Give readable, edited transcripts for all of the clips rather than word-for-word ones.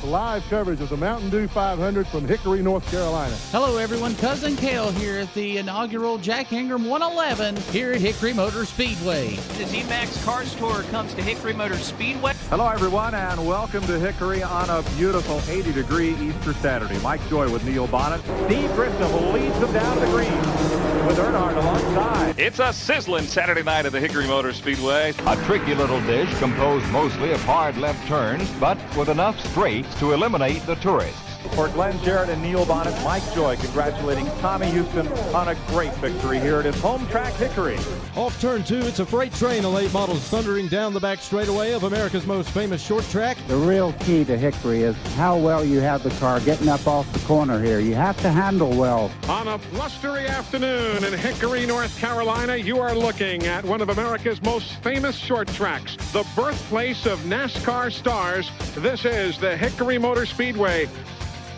live coverage of the Mountain Dew 500 from Hickory, North Carolina. Hello, everyone. Cousin Cale here at the inaugural Jack Ingram 111 here at Hickory Motor Speedway. The Z-Max Cars Tour comes to Hickory Motor Speedway. Hello, everyone, and welcome to Hickory on a beautiful 80-degree Easter Saturday. Mike Joy with Neil Bonnet. Steve Grissom leads them down the green with Earnhardt alongside. It's a sizzling Saturday night at the Hickory Motor Speedway. A tricky little dish composed mostly of hard left turns, but with enough straights to eliminate the tourists. For Glenn Jarrett and Neil Bonnet, Mike Joy congratulating Tommy Houston on a great victory here at his home track, Hickory. Off turn 2, it's a freight train of late models thundering down the back straightaway of America's most famous short track. The real key to Hickory is how well you have the car getting up off the corner here. You have to handle well. On a blustery afternoon in Hickory, North Carolina, you are looking at one of America's most famous short tracks, the birthplace of NASCAR stars. This is the Hickory Motor Speedway.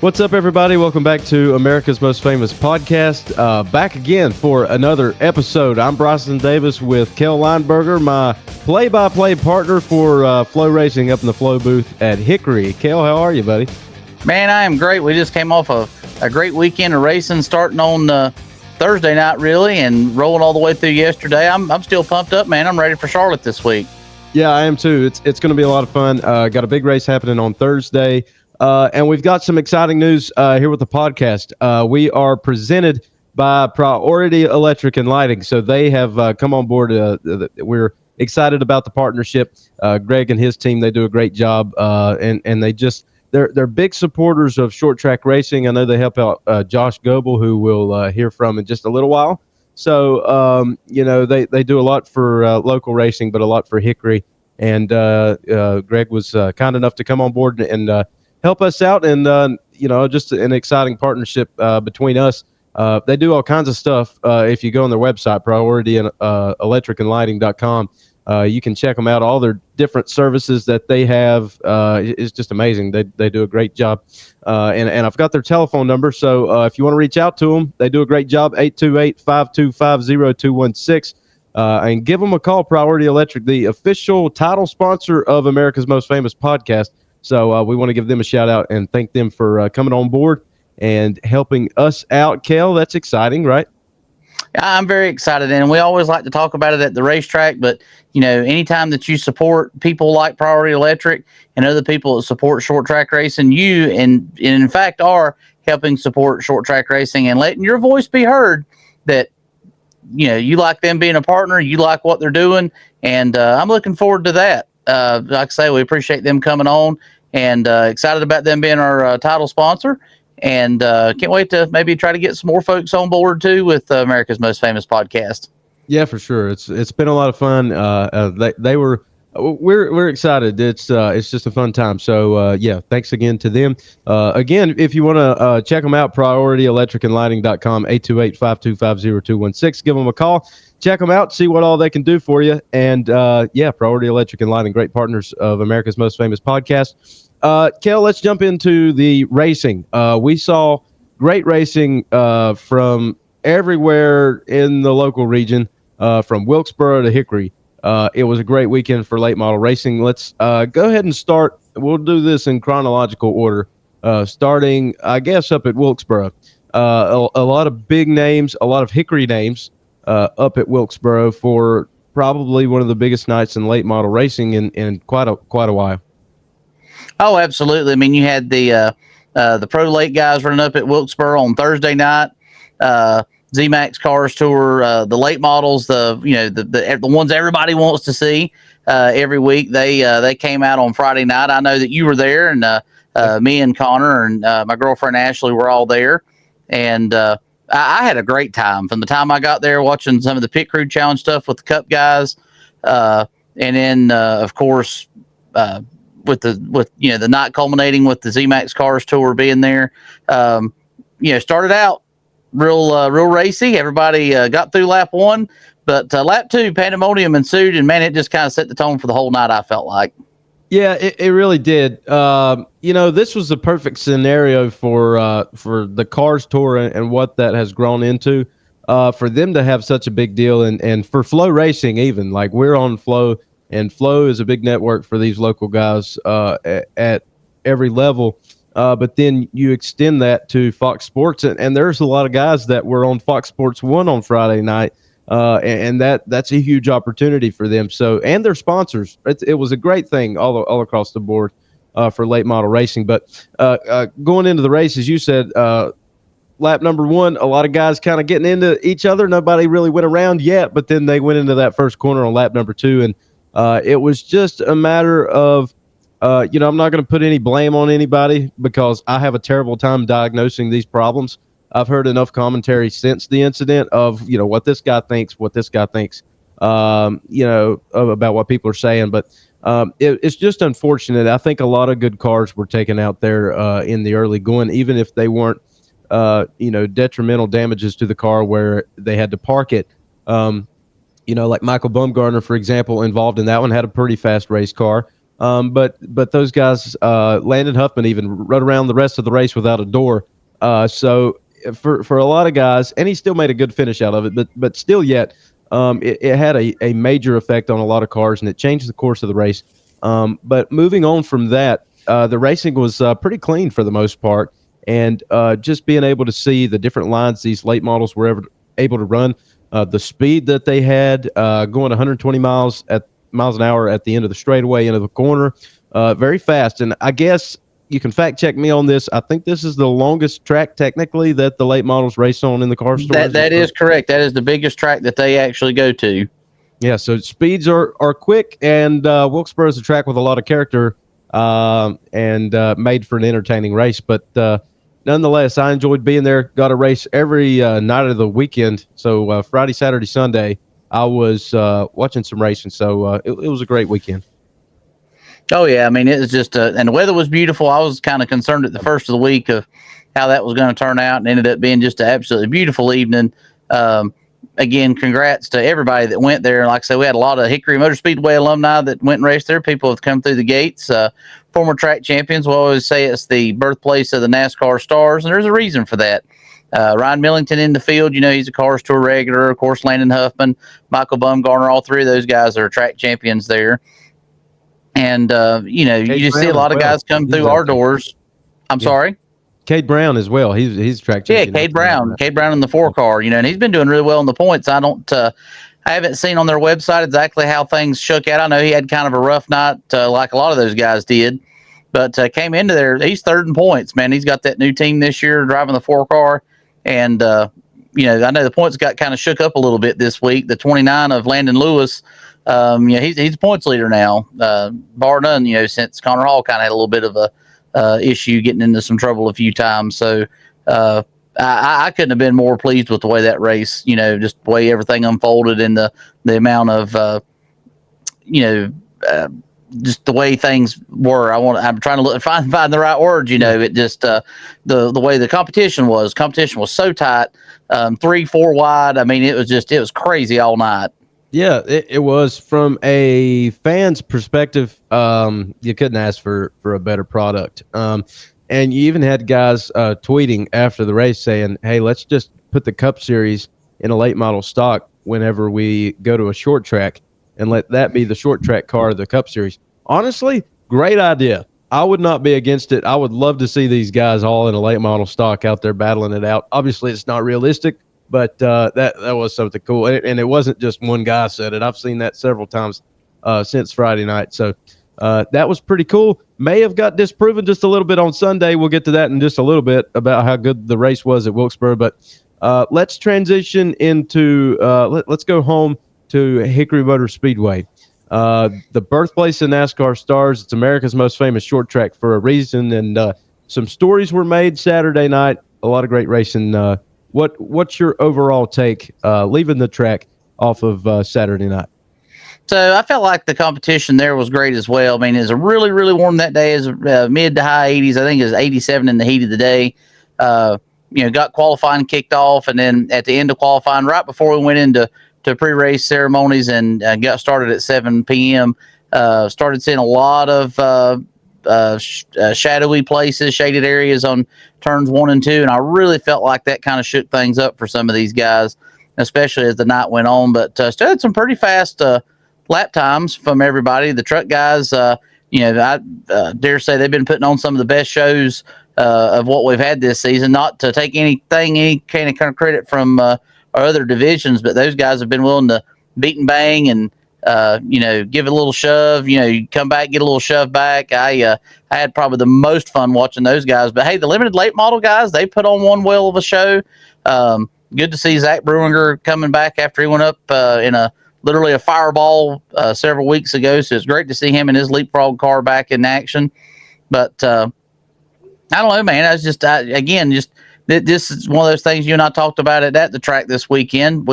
What's up, everybody? Welcome back to America's Most Famous Podcast. Back again for another episode. I'm Bryson Davis with Cale Lineberger, my play-by-play partner for Flow Racing up in the Flow booth at Hickory. Cale, how are you, buddy? Man, I am great. We just came off a great weekend of racing, starting on Thursday night, really, and rolling all the way through yesterday. I'm still pumped up, man. I'm ready for Charlotte this week. Yeah, I am too. It's going to be a lot of fun. Got a big race happening on Thursday. And we've got some exciting news here with the podcast. We are presented by Priority Electric and Lighting. So they have come on board. We're excited about the partnership. Greg and his team, they do a great job. And they're big supporters of short track racing. I know they help out Josh Goble, who we'll hear from in just a little while. So, they do a lot for local racing, but a lot for Hickory. And Greg was kind enough to come on board and help us out, and just an exciting partnership between us. They do all kinds of stuff. If you go on their website, Priority and electricandlighting.com, you can check them out. All their different services that they have is just amazing. They do a great job, and I've got their telephone number. So if you want to reach out to them, they do a great job. 828-525-0216. And give them a call. Priority Electric, the official title sponsor of America's Most Famous Podcast. So we want to give them a shout out and thank them for coming on board and helping us out. Cale, that's exciting, right? I'm very excited, and we always like to talk about it at the racetrack. But anytime that you support people like Priority Electric and other people that support short track racing, you and in fact are helping support short track racing and letting your voice be heard. That you like them being a partner, you like what they're doing, and I'm looking forward to that. Like I say, we appreciate them coming on. And excited about them being our title sponsor, and can't wait to maybe try to get some more folks on board too with America's Most Famous Podcast. Yeah, for sure. It's been a lot of fun. We're excited. It's just a fun time. So thanks again to them. Again, if you want to check them out, PriorityElectricandLighting.com, 828-525-0216. Give them a call. Check them out, see what all they can do for you. And Priority Electric and Lighting, great partners of America's Most Famous Podcast. Cale, let's jump into the racing. We saw great racing from everywhere in the local region, from Wilkesboro to Hickory. It was a great weekend for late model racing. Let's go ahead and start. We'll do this in chronological order, starting, I guess, up at Wilkesboro. A lot of big names, a lot of Hickory names up at Wilkesboro for probably one of the biggest nights in late model racing in quite a while. Oh, absolutely. I mean, you had the pro late guys running up at Wilkesboro on Thursday night. Z-Max Cars Tour, the late models, the ones everybody wants to see every week. They came out on Friday night. I know that you were there, and me and Connor and my girlfriend Ashley were all there, and I had a great time from the time I got there, watching some of the Pit Crew Challenge stuff with the Cup guys, and then of course with the night culminating with the Z-Max Cars Tour being there. Started out real racy. Everybody got through lap one, but lap two, pandemonium ensued, and man, it just kind of set the tone for the whole night, I felt like. Yeah, it really did. This was the perfect scenario for the Cars Tour and what that has grown into, for them to have such a big deal, and for Flow Racing even. Like, we're on Flow, and Flow is a big network for these local guys at every level. But then you extend that to Fox Sports, and there's a lot of guys that were on Fox Sports 1 on Friday night, and that's a huge opportunity for them. So, and their sponsors. It was a great thing all across the board for late model racing. But going into the race, as you said, lap number 1, a lot of guys kind of getting into each other. Nobody really went around yet, but then they went into that first corner on lap number 2, and it was just a matter of, I'm not going to put any blame on anybody because I have a terrible time diagnosing these problems. I've heard enough commentary since the incident of, what this guy thinks, about what people are saying. But it's just unfortunate. I think a lot of good cars were taken out there in the early going, even if they weren't, detrimental damages to the car where they had to park it. Like Michael Bumgarner, for example, involved in that one, had a pretty fast race car. But those guys, Landon Huffman even rode around the rest of the race without a door. So for a lot of guys, and he still made a good finish out of it, but still yet, it had a major effect on a lot of cars, and it changed the course of the race. But moving on from that, the racing was pretty clean for the most part, and just being able to see the different lines these late models were able to run, the speed that they had, going 120 miles an hour at the end of the straightaway into the corner, very fast. And I guess you can fact check me on this. I think this is the longest track technically that the late models race on in the car stores. That is correct. That is the biggest track that they actually go to. Yeah, so speeds are quick, and Wilkesboro is a track with a lot of character, and made for an entertaining race. But nonetheless, I enjoyed being there. Got a race every night of the weekend. So Friday, Saturday, Sunday, I was watching some racing. So it was a great weekend. Oh, yeah. I mean, it was just and the weather was beautiful. I was kind of concerned at the first of the week of how that was going to turn out, and ended up being just an absolutely beautiful evening. Again, congrats to everybody that went there. And like I said, we had a lot of Hickory Motor Speedway alumni that went and raced there. People have come through the gates. Former track champions will always say it's the birthplace of the NASCAR stars, and there's a reason for that. Ryan Millington in the field, he's a Cars Tour regular. Of course, Landon Huffman, Michael Bumgarner, all three of those guys are track champions there. And, you just see a lot of guys come through our doors. I'm sorry? Cade Brown as well. He's a track champion. Yeah, Cade Brown in the 4-car, and he's been doing really well in the points. I haven't seen on their website exactly how things shook out. I know he had kind of a rough night, like a lot of those guys did, but came into there. He's third in points, man. He's got that new team this year driving the 4-car. And, I know the points got kind of shook up a little bit this week. The 29 of Landon Lewis, he's the points leader now, bar none, since Connor Hall kind of had a little bit of a issue, getting into some trouble a few times. So I couldn't have been more pleased with the way that race, just the way everything unfolded, and the amount of, just the way things were. I'm trying to find the right words. It just the way the competition was so tight, 3-4 wide. I mean, it was crazy all night. Yeah, it was. From a fan's perspective, you couldn't ask for a better product. And you even had guys tweeting after the race saying, hey, let's just put the Cup Series in a late model stock whenever we go to a short track, and let that be the short track car of the Cup Series. Honestly, great idea. I would not be against it. I would love to see these guys all in a late model stock out there battling it out. Obviously, it's not realistic, but that was something cool. And it wasn't just one guy said it. I've seen that several times since Friday night. So that was pretty cool. May have got disproven just a little bit on Sunday. We'll get to that in just a little bit about how good the race was at Wilkesboro. But let's transition into let's go home to Hickory Motor Speedway. The birthplace of NASCAR stars. It's America's most famous short track for a reason. And some stories were made Saturday night. A lot of great racing. What's your overall take leaving the track off of Saturday night? So I felt like the competition there was great as well. I mean, it was a really, really warm that day. It was mid to high 80s. I think it was 87 in the heat of the day. Got qualifying kicked off, and then at the end of qualifying, right before we went into pre-race ceremonies and got started at 7 p.m., started seeing a lot of shadowy places, shaded areas on turns 1 and 2, and I really felt like that kind of shook things up for some of these guys, especially as the night went on. But still had some pretty fast lap times from everybody. The truck guys I dare say they've been putting on some of the best shows of what we've had this season. Not to take any kind of credit from our other divisions, but those guys have been willing to beat and bang and give it a little shove. You come back, get a little shove back. I had probably the most fun watching those guys. But hey, the limited late model guys, they put on one whale of a show. Good to see Zach Bruinger coming back after he went up in literally a fireball several weeks ago. So it's great to see him and his leapfrog car back in action. But I don't know, man. I was just this is one of those things you and I talked about it at the track this weekend.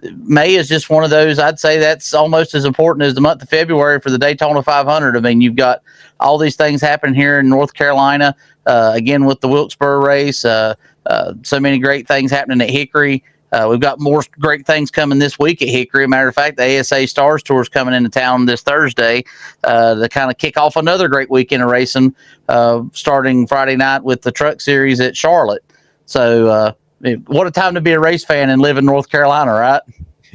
May is just one of those. I'd say that's almost as important as the month of February for the Daytona 500. I mean, you've got all these things happening here in North Carolina. Again, with the Wilkesboro race, so many great things happening at Hickory. We've got more great things coming this week at Hickory. Matter of fact, the ASA Stars Tour is coming into town this Thursday to kind of kick off another great weekend of racing, starting Friday night with the Truck Series at Charlotte. So what a time to be a race fan and live in North Carolina, right?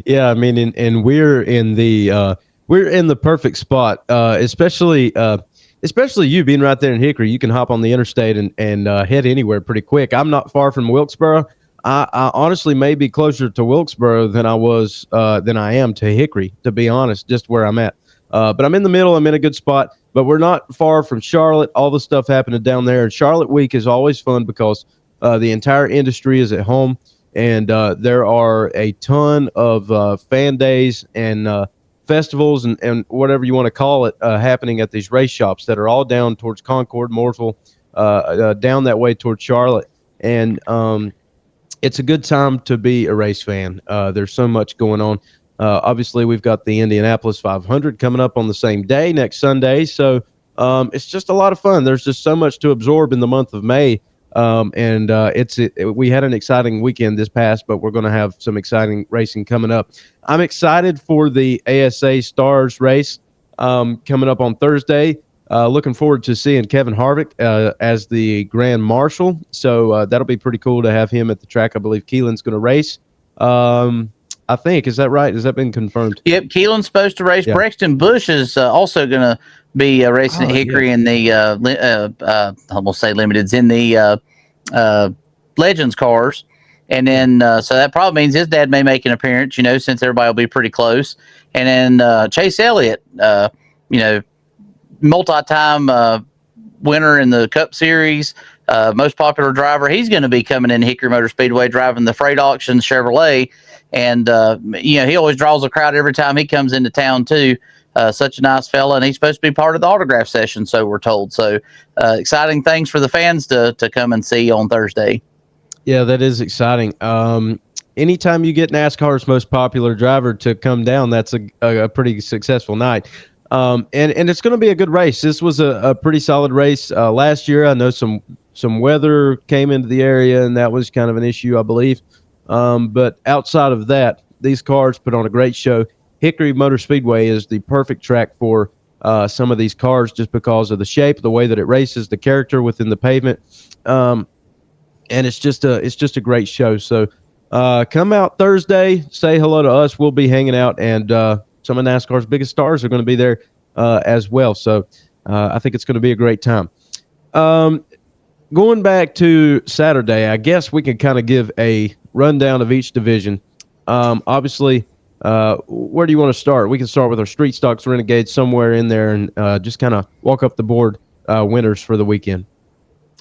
Yeah, I mean, and we're in the perfect spot, especially you being right there in Hickory. You can hop on the interstate and head anywhere pretty quick. I'm not far from Wilkesboro. I honestly may be closer to Wilkesboro than I am to Hickory, to be honest, just where I'm at. But I'm in the middle. I'm in a good spot. But we're not far from Charlotte. All the stuff happening down there. And Charlotte Week is always fun because the entire industry is at home, and there are a ton of fan days and festivals and whatever you want to call it happening at these race shops that are all down towards Concord, Mooresville, down that way towards Charlotte. And it's a good time to be a race fan. There's so much going on. Obviously, we've got the Indianapolis 500 coming up on the same day, next Sunday. So it's just a lot of fun. There's just so much to absorb in the month of May. We had an exciting weekend this past, but we're going to have some exciting racing coming up. I'm excited for the ASA Stars race coming up on Thursday. Looking forward to seeing Kevin Harvick as the Grand Marshal. So that'll be pretty cool to have him at the track. I believe Keelan's going to race. I think, is that right? Has that been confirmed? Yep, Keelan's supposed to race. Yeah. Braxton Bush is also going to be racing at Hickory in the I almost say limiteds in the Legends cars, and then so that probably means his dad may make an appearance. Since everybody will be pretty close, and then Chase Elliott, multi-time winner in the Cup Series, most popular driver. He's going to be coming in Hickory Motor Speedway driving the Freight Auction Chevrolet. And, he always draws a crowd every time he comes into town, too. Such a nice fella, and he's supposed to be part of the autograph session, so we're told. So exciting things for the fans to come and see on Thursday. Yeah, that is exciting. Anytime you get NASCAR's most popular driver to come down, that's a pretty successful night. And it's going to be a good race. This was a pretty solid race. Last year, I know some weather came into the area, and that was kind of an issue, I believe. But outside of that, these cars put on a great show. Hickory Motor Speedway is the perfect track for some of these cars just because of the shape, the way that it races, the character within the pavement. And it's just a great show. So come out Thursday, say hello to us. We'll be hanging out, and some of NASCAR's biggest stars are going to be there as well. So I think it's going to be a great time. Going back to Saturday, I guess we can kind of give a rundown of each division. Obviously, where do you want to start? We can start with our Street Stocks Renegades somewhere in there and just kind of walk up the board winners for the weekend.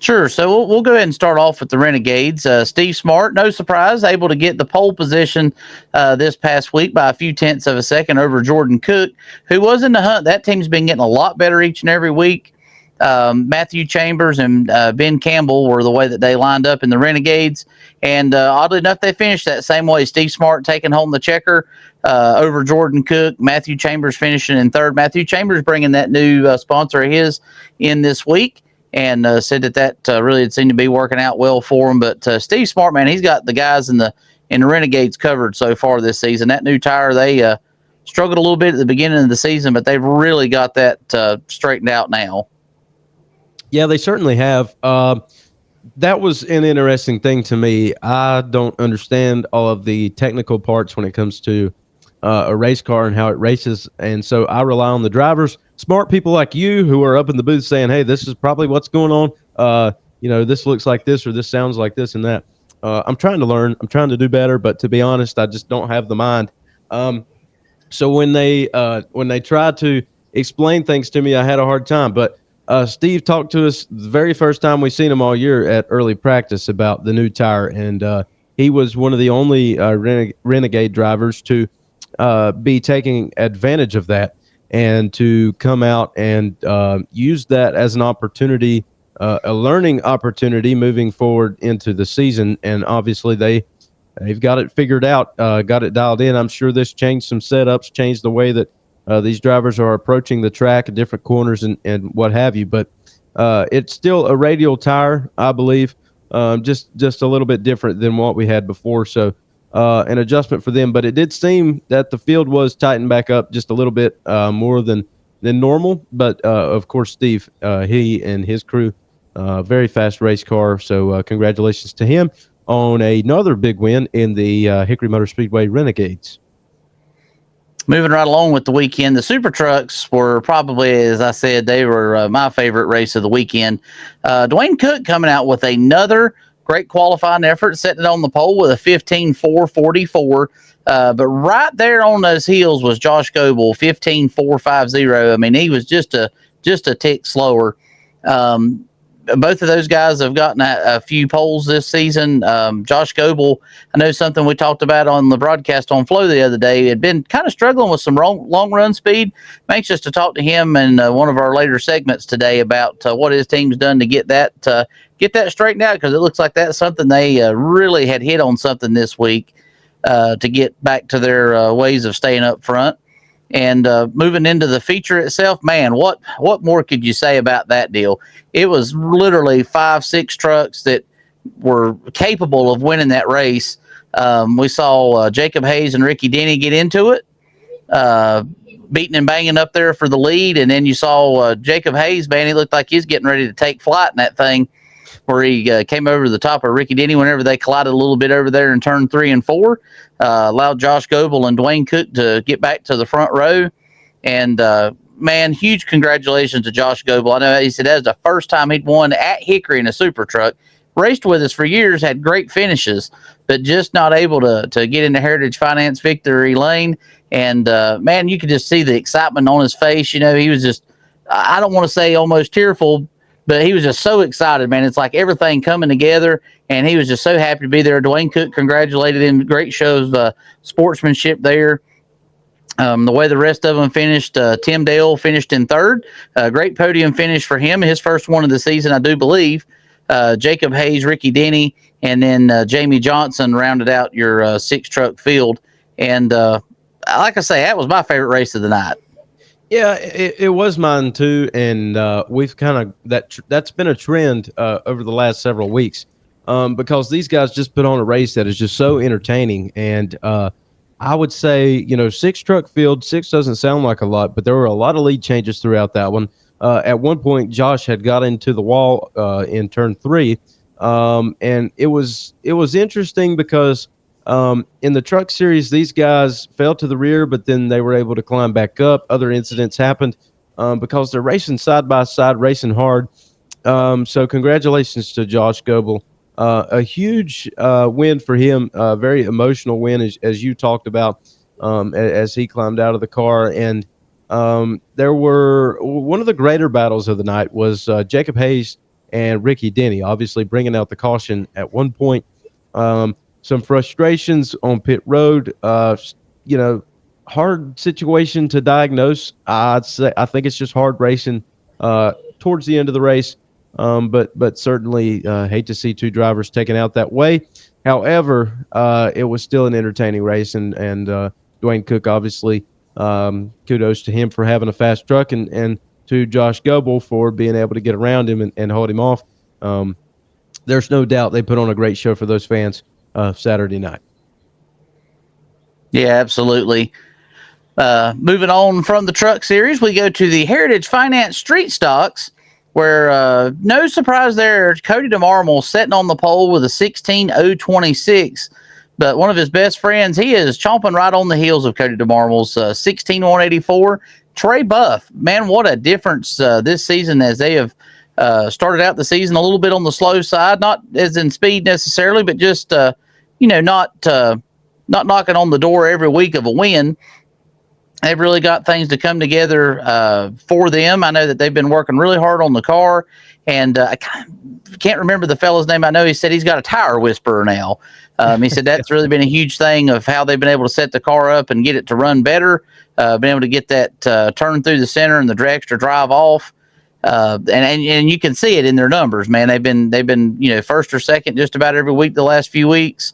Sure. So we'll go ahead and start off with the Renegades. Steve Smart, no surprise, able to get the pole position this past week by a few tenths of a second over Jordan Cook, who was in the hunt. That team's been getting a lot better each and every week. Matthew Chambers and Ben Campbell were the way that they lined up in the Renegades. And oddly enough, they finished that same way. Steve Smart taking home the checker over Jordan Cook. Matthew Chambers finishing in third. Matthew Chambers bringing that new sponsor of his in this week and said that really had seemed to be working out well for him. But Steve Smart, man, he's got the guys in the Renegades covered so far this season. That new tire, they struggled a little bit at the beginning of the season, but they've really got that straightened out now. Yeah, they certainly have. That was an interesting thing to me. I don't understand all of the technical parts when it comes to a race car and how it races. And so I rely on the drivers, smart people like you who are up in the booth saying, hey, this is probably what's going on. This looks like this or this sounds like this and that. I'm trying to learn. I'm trying to do better. But to be honest, I just don't have the mind. So when they tried to explain things to me, I had a hard time. But Steve talked to us the very first time we seen him all year at early practice about the new tire, and he was one of the only Renegade drivers to be taking advantage of that and to come out and use that as an opportunity, a learning opportunity moving forward into the season. And obviously they've got it figured out, got it dialed in. I'm sure this changed some setups, changed the way that these drivers are approaching the track at different corners and what have you. But it's still a radial tire, I believe, just a little bit different than what we had before. So an adjustment for them. But it did seem that the field was tightened back up just a little bit more than normal. But, of course, Steve, he and his crew, very fast race car. So congratulations to him on another big win in the Hickory Motor Speedway Renegades. Moving right along with the weekend, the Super Trucks were probably, as I said, they were my favorite race of the weekend. Dwayne Cook coming out with another great qualifying effort, setting it on the pole with a 15.444. But right there on those heels was Josh Goble, 15.450. I mean, he was just a tick slower. Both of those guys have gotten a few poles this season. Josh Goble, I know something we talked about on the broadcast on Flow the other day, had been kind of struggling with some long run speed. I'm anxious to talk to him in one of our later segments today about what his team's done to get that straightened out, because it looks like that's something they really had hit on something this week to get back to their ways of staying up front. And moving into the feature itself, man, what more could you say about that deal? It was literally 5-6 trucks that were capable of winning that race. We saw Jacob Hayes and Ricky Denny get into it, beating and banging up there for the lead. And then you saw Jacob Hayes, man, he looked like he's getting ready to take flight in that thing, where he came over the top of Ricky Denny whenever they collided a little bit over there in turn 3 and 4. Allowed Josh Goble and Dwayne Cook to get back to the front row. And, man, huge congratulations to Josh Goble. I know he said that was the first time he'd won at Hickory in a super truck. Raced with us for years, had great finishes, but just not able to get into Heritage Finance victory lane. And, man, you could just see the excitement on his face. You know, he was just, I don't want to say almost tearful, but he was just so excited, man. It's like everything coming together, and he was just so happy to be there. Dwayne Cook congratulated him. Great show of sportsmanship there. The way the rest of them finished, Tim Dale finished in third. Great podium finish for him, his first one of the season, I do believe. Jacob Hayes, Ricky Denny, and then Jamie Johnson rounded out your 6-truck field. And like I say, that was my favorite race of the night. Yeah, it was mine too, and we've kind of that's been a trend over the last several weeks, because these guys just put on a race that is just so entertaining. And I would say, 6-truck field, 6 doesn't sound like a lot, but there were a lot of lead changes throughout that one. At one point, Josh had got into the wall in turn 3, and it was interesting because in the truck series, these guys fell to the rear, but then they were able to climb back up. Other incidents happened because they're racing side by side, racing hard. So congratulations to Josh Goble. A huge win for him, a very emotional win, as you talked about, as he climbed out of the car. And there were one of the greater battles of the night was Jacob Hayes and Ricky Denny, obviously bringing out the caution at one point. Some frustrations on pit road, hard situation to diagnose. I think it's just hard racing towards the end of the race. But certainly hate to see 2 drivers taken out that way. However, it was still an entertaining race, and Dwayne Cook, obviously, kudos to him for having a fast truck, and to Josh Goble for being able to get around him and hold him off. There's no doubt they put on a great show for those fans Saturday night. Yeah, absolutely. Moving on from the truck series, we go to the Heritage Finance Street Stocks, where no surprise there, Cody DeMarmol sitting on the pole with a 16.026. But one of his best friends, he is chomping right on the heels of Cody DeMarmle's 16-184. Trey Buff, man, what a difference this season as they have started out the season a little bit on the slow side, not as in speed necessarily, but just, not knocking on the door every week of a win. They've really got things to come together for them. I know that they've been working really hard on the car, and I can't remember the fellow's name. I know he said he's got a tire whisperer now. He said that's really been a huge thing of how they've been able to set the car up and get it to run better, been able to get that turn through the center and the dragster drive off. And you can see it in their numbers, man. They've been first or second just about every week the last few weeks.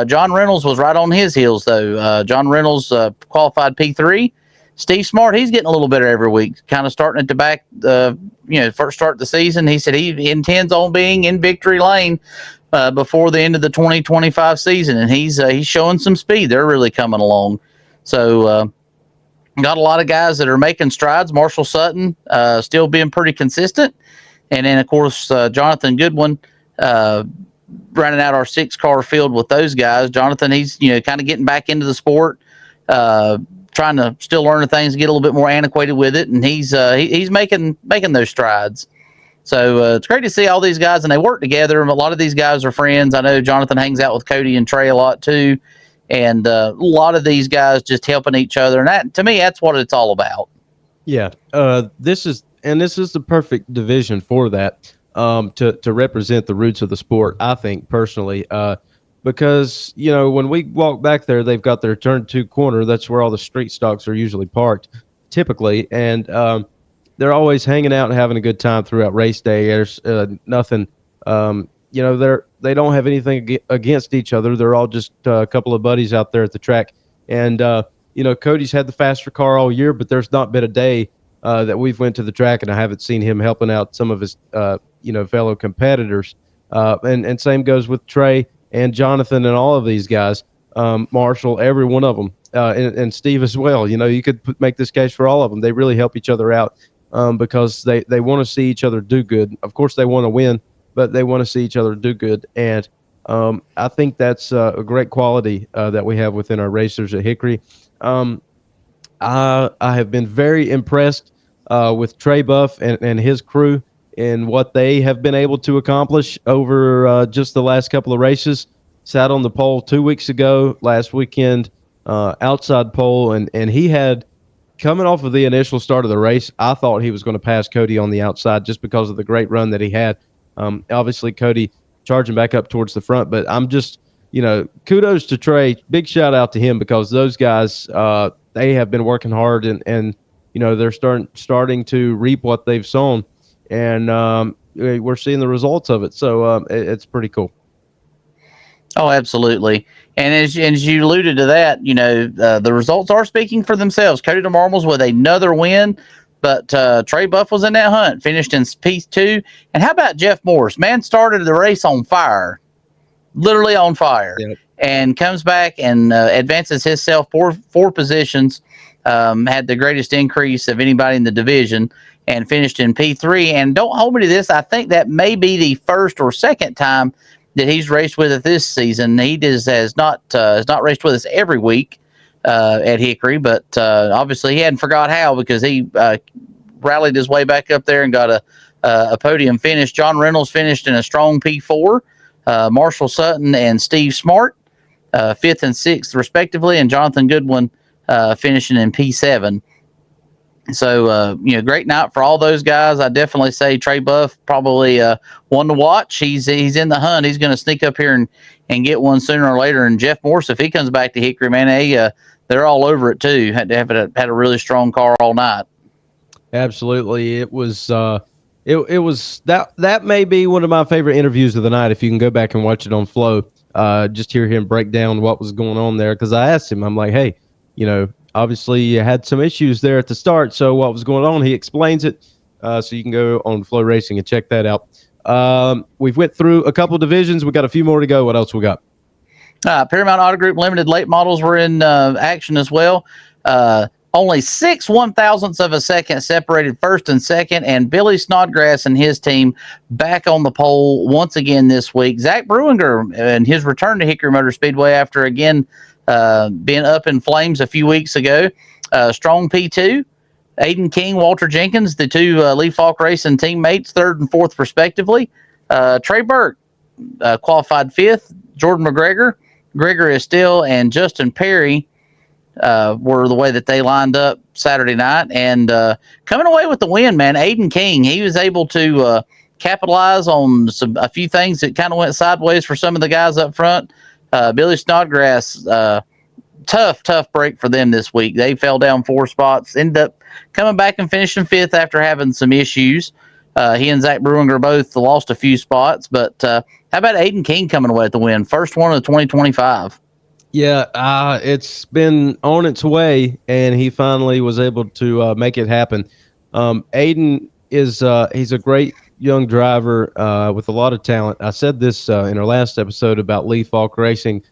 John Reynolds was right on his heels though. John Reynolds qualified P3. Steve Smart, he's getting a little better every week, kind of starting at the back. First start of the season, he said he intends on being in victory lane before the end of the 2025 season, and he's showing some speed. They're really coming along. So got a lot of guys that are making strides. Marshall Sutton still being pretty consistent, and then of course Jonathan Goodwin running out our 6-car field with those guys. Jonathan, he's kind of getting back into the sport, trying to still learn the things, get a little bit more antiquated with it, and he's making those strides. So it's great to see all these guys, and they work together. A lot of these guys are friends. I know Jonathan hangs out with Cody and Trey a lot too, and a lot of these guys just helping each other. And that, to me, that's what it's all about. Yeah, this is the perfect division for that, to represent the roots of the sport, I think, personally. Because, when we walk back there, they've got their turn 2 corner. That's where all the street stocks are usually parked, typically. And they're always hanging out and having a good time throughout race day. There's nothing, they don't have anything against each other. They're all just a couple of buddies out there at the track. And, Cody's had the faster car all year, but there's not been a day that we've went to the track and I haven't seen him helping out some of his, fellow competitors. And same goes with Trey and Jonathan and all of these guys, Marshall, every one of them, and Steve as well. You could make this case for all of them. They really help each other out because they want to see each other do good. Of course, they want to win, but they want to see each other do good. And I think that's a great quality that we have within our racers at Hickory. I have been very impressed with Trey Buff and his crew and what they have been able to accomplish over just the last couple of races. Sat on the pole 2 weeks ago, last weekend, outside pole, and he had, coming off of the initial start of the race, I thought he was going to pass Cody on the outside just because of the great run that he had. Obviously, Cody charging back up towards the front, but I'm just, kudos to Trey. Big shout out to him because those guys, they have been working hard and they're starting to reap what they've sown, and we're seeing the results of it. So it's pretty cool. Oh, absolutely. And as you alluded to that, the results are speaking for themselves. Cody DeMarmle's with another win, but Trey Buff was in that hunt, finished in P2. And how about Jeff Morris? Man started the race on fire, literally on fire, yep. And comes back and advances himself four positions, had the greatest increase of anybody in the division, and finished in P3. And don't hold me to this, I think that may be the first or second time that he's raced with us this season. He has not raced with us every week at Hickory, but obviously he hadn't forgot how, because he rallied his way back up there and got a podium finish. John Reynolds finished in a strong P4. Marshall Sutton and Steve Smart, 5th and 6th respectively, and Jonathan Goodwin finishing in P7. So, great night for all those guys. I definitely say Trey Buff probably one to watch. He's in the hunt. He's going to sneak up here and get one sooner or later. And Jeff Morse, if he comes back to Hickory, man, they're all over it too. Had a really strong car all night. Absolutely, it was. It was that may be one of my favorite interviews of the night. If you can go back and watch it on Flow, just hear him break down what was going on there. Because I asked him, I'm like, hey, obviously you had some issues there at the start. So what was going on? He explains it. So you can go on Flow Racing and check that out. We've went through a couple divisions. We got a few more to go. What else we got? Paramount Auto Group Limited late models were in action as well. Only 6 1,000ths of a second separated first and second, and Billy Snodgrass and his team back on the pole once again this week. Zach Bruinger and his return to Hickory Motor Speedway after again being up in flames a few weeks ago. Strong P2. Aiden King, Walter Jenkins, the two Lee Falk Racing teammates, third and fourth respectively. Trey Burke qualified fifth. Jordan McGregor, Gregory Estelle, and Justin Perry were the way that they lined up Saturday night. And coming away with the win, man, Aiden King, he was able to capitalize on a few things that kind of went sideways for some of the guys up front. Billy Snodgrass, tough break for them this week. They fell down 4 spots, ended up coming back and finishing fifth after having some issues. He and Zach Bruinger both lost a few spots, but how about Aiden King coming away with the win? First one of 2025. Yeah, it's been on its way, and he finally was able to make it happen. Aiden is he's a great young driver with a lot of talent. I said this in our last episode about Lee Falk Racing.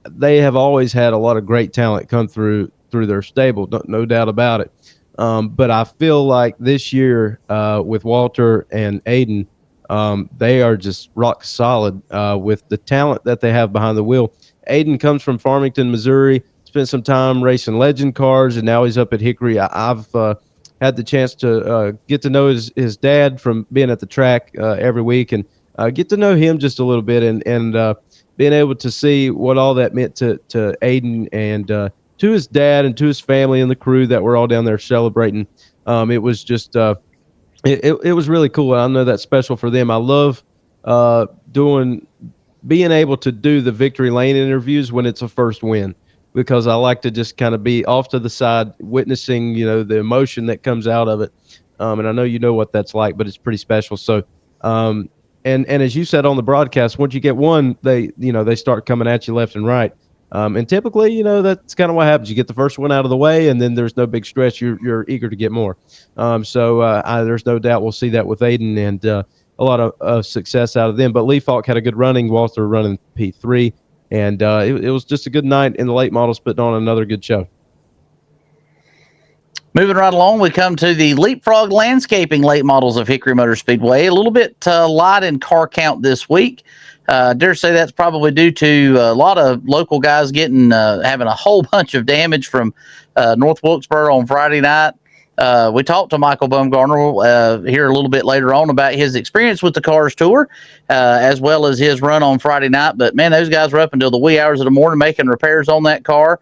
They have always had a lot of great talent come through their stable, no doubt about it. But I feel like this year with Walter and Aiden, they are just rock solid with the talent that they have behind the wheel. Aiden comes from Farmington, Missouri, spent some time racing legend cars, and now he's up at Hickory. I've had the chance to get to know his dad from being at the track every week, and get to know him just a little bit, and being able to see what all that meant to Aiden and to his dad and to his family and the crew that were all down there celebrating. It was just it was really cool. I know that's special for them. I love being able to do the victory lane interviews when it's a first win, because I like to just kind of be off to the side witnessing, the emotion that comes out of it. And I know you know what that's like, but it's pretty special. So, and as you said on the broadcast, once you get one, they start coming at you left and right. And typically, that's kind of what happens. You get the first one out of the way, and then there's no big stress. You're eager to get more. So there's no doubt we'll see that with Aiden, and a lot of success out of them. But Lee Falk had a good running. Walter running P3. And it was just a good night in the late models, putting on another good show. Moving right along, we come to the Leapfrog Landscaping late models of Hickory Motor Speedway. A little bit light in car count this week. Dare say that's probably due to a lot of local guys having a whole bunch of damage from North Wilkesboro on Friday night. We talked to Michael Bumgarner here a little bit later on about his experience with the Cars Tour, as well as his run on Friday night. But, man, those guys were up until the wee hours of the morning making repairs on that car,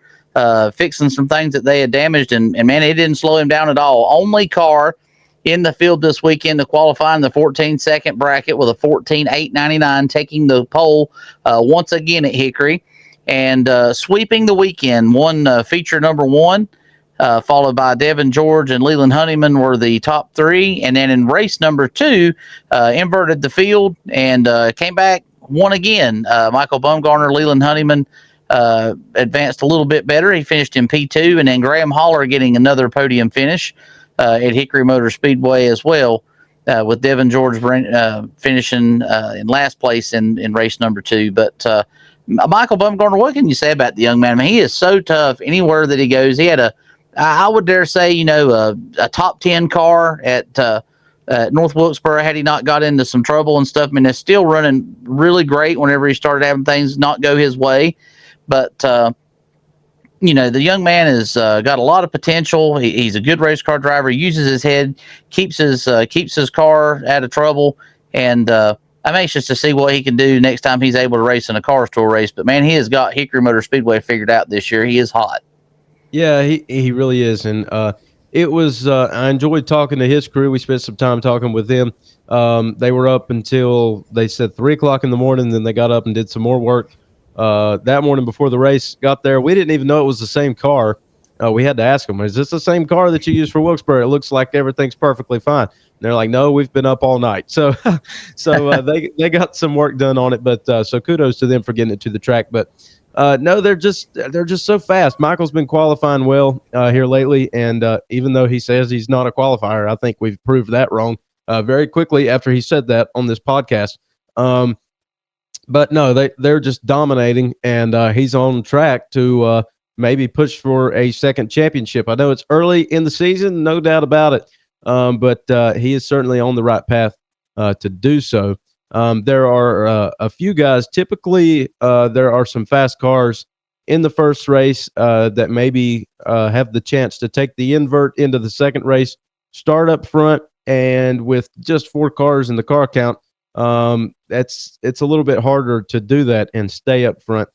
fixing some things that they had damaged. And, man, it didn't slow him down at all. Only car in the field this weekend to qualify in the 14-second bracket with a 14.899, taking the pole once again at Hickory. And sweeping the weekend, won feature number 1. Followed by Devin George and Leland Honeyman were the top 3. And then in race number 2, inverted the field and came back, won again. Michael Bumgarner, Leland Honeyman advanced a little bit better. He finished in P2. And then Graham Haller getting another podium finish at Hickory Motor Speedway as well, with Devin George finishing in last place in race number 2. But Michael Bumgarner, what can you say about the young man? I mean, he is so tough anywhere that he goes. He had I would dare say, a top 10 car at North Wilkesboro had he not got into some trouble and stuff. I mean, it's still running really great whenever he started having things not go his way. But, the young man has got a lot of potential. He's a good race car driver. He uses his head, keeps his car out of trouble. And I'm anxious to see what he can do next time he's able to race in a Cars Tour race. But, man, he has got Hickory Motor Speedway figured out this year. He is hot. Yeah, he really is. And it was I enjoyed talking to his crew. We spent some time talking with them. They were up until, they said, 3 o'clock in the morning. Then they got up and did some more work that morning before the race got there. We didn't even know it was the same car. We had to ask them, is this the same car that you used for Wilkesboro? It looks like everything's perfectly fine. And they're like, no, we've been up all night. So they got some work done on it. But so kudos to them for getting it to the track. But no, they're just so fast. Michael's been qualifying well here lately, and even though he says he's not a qualifier, I think we've proved that wrong very quickly after he said that on this podcast. But no, they're just dominating, and he's on track to maybe push for a second championship. I know it's early in the season, no doubt about it, but he is certainly on the right path to do so. There are a few guys. Typically, there are some fast cars in the first race that maybe have the chance to take the invert into the second race, start up front, and with just 4 cars in the car count, it's a little bit harder to do that and stay up front.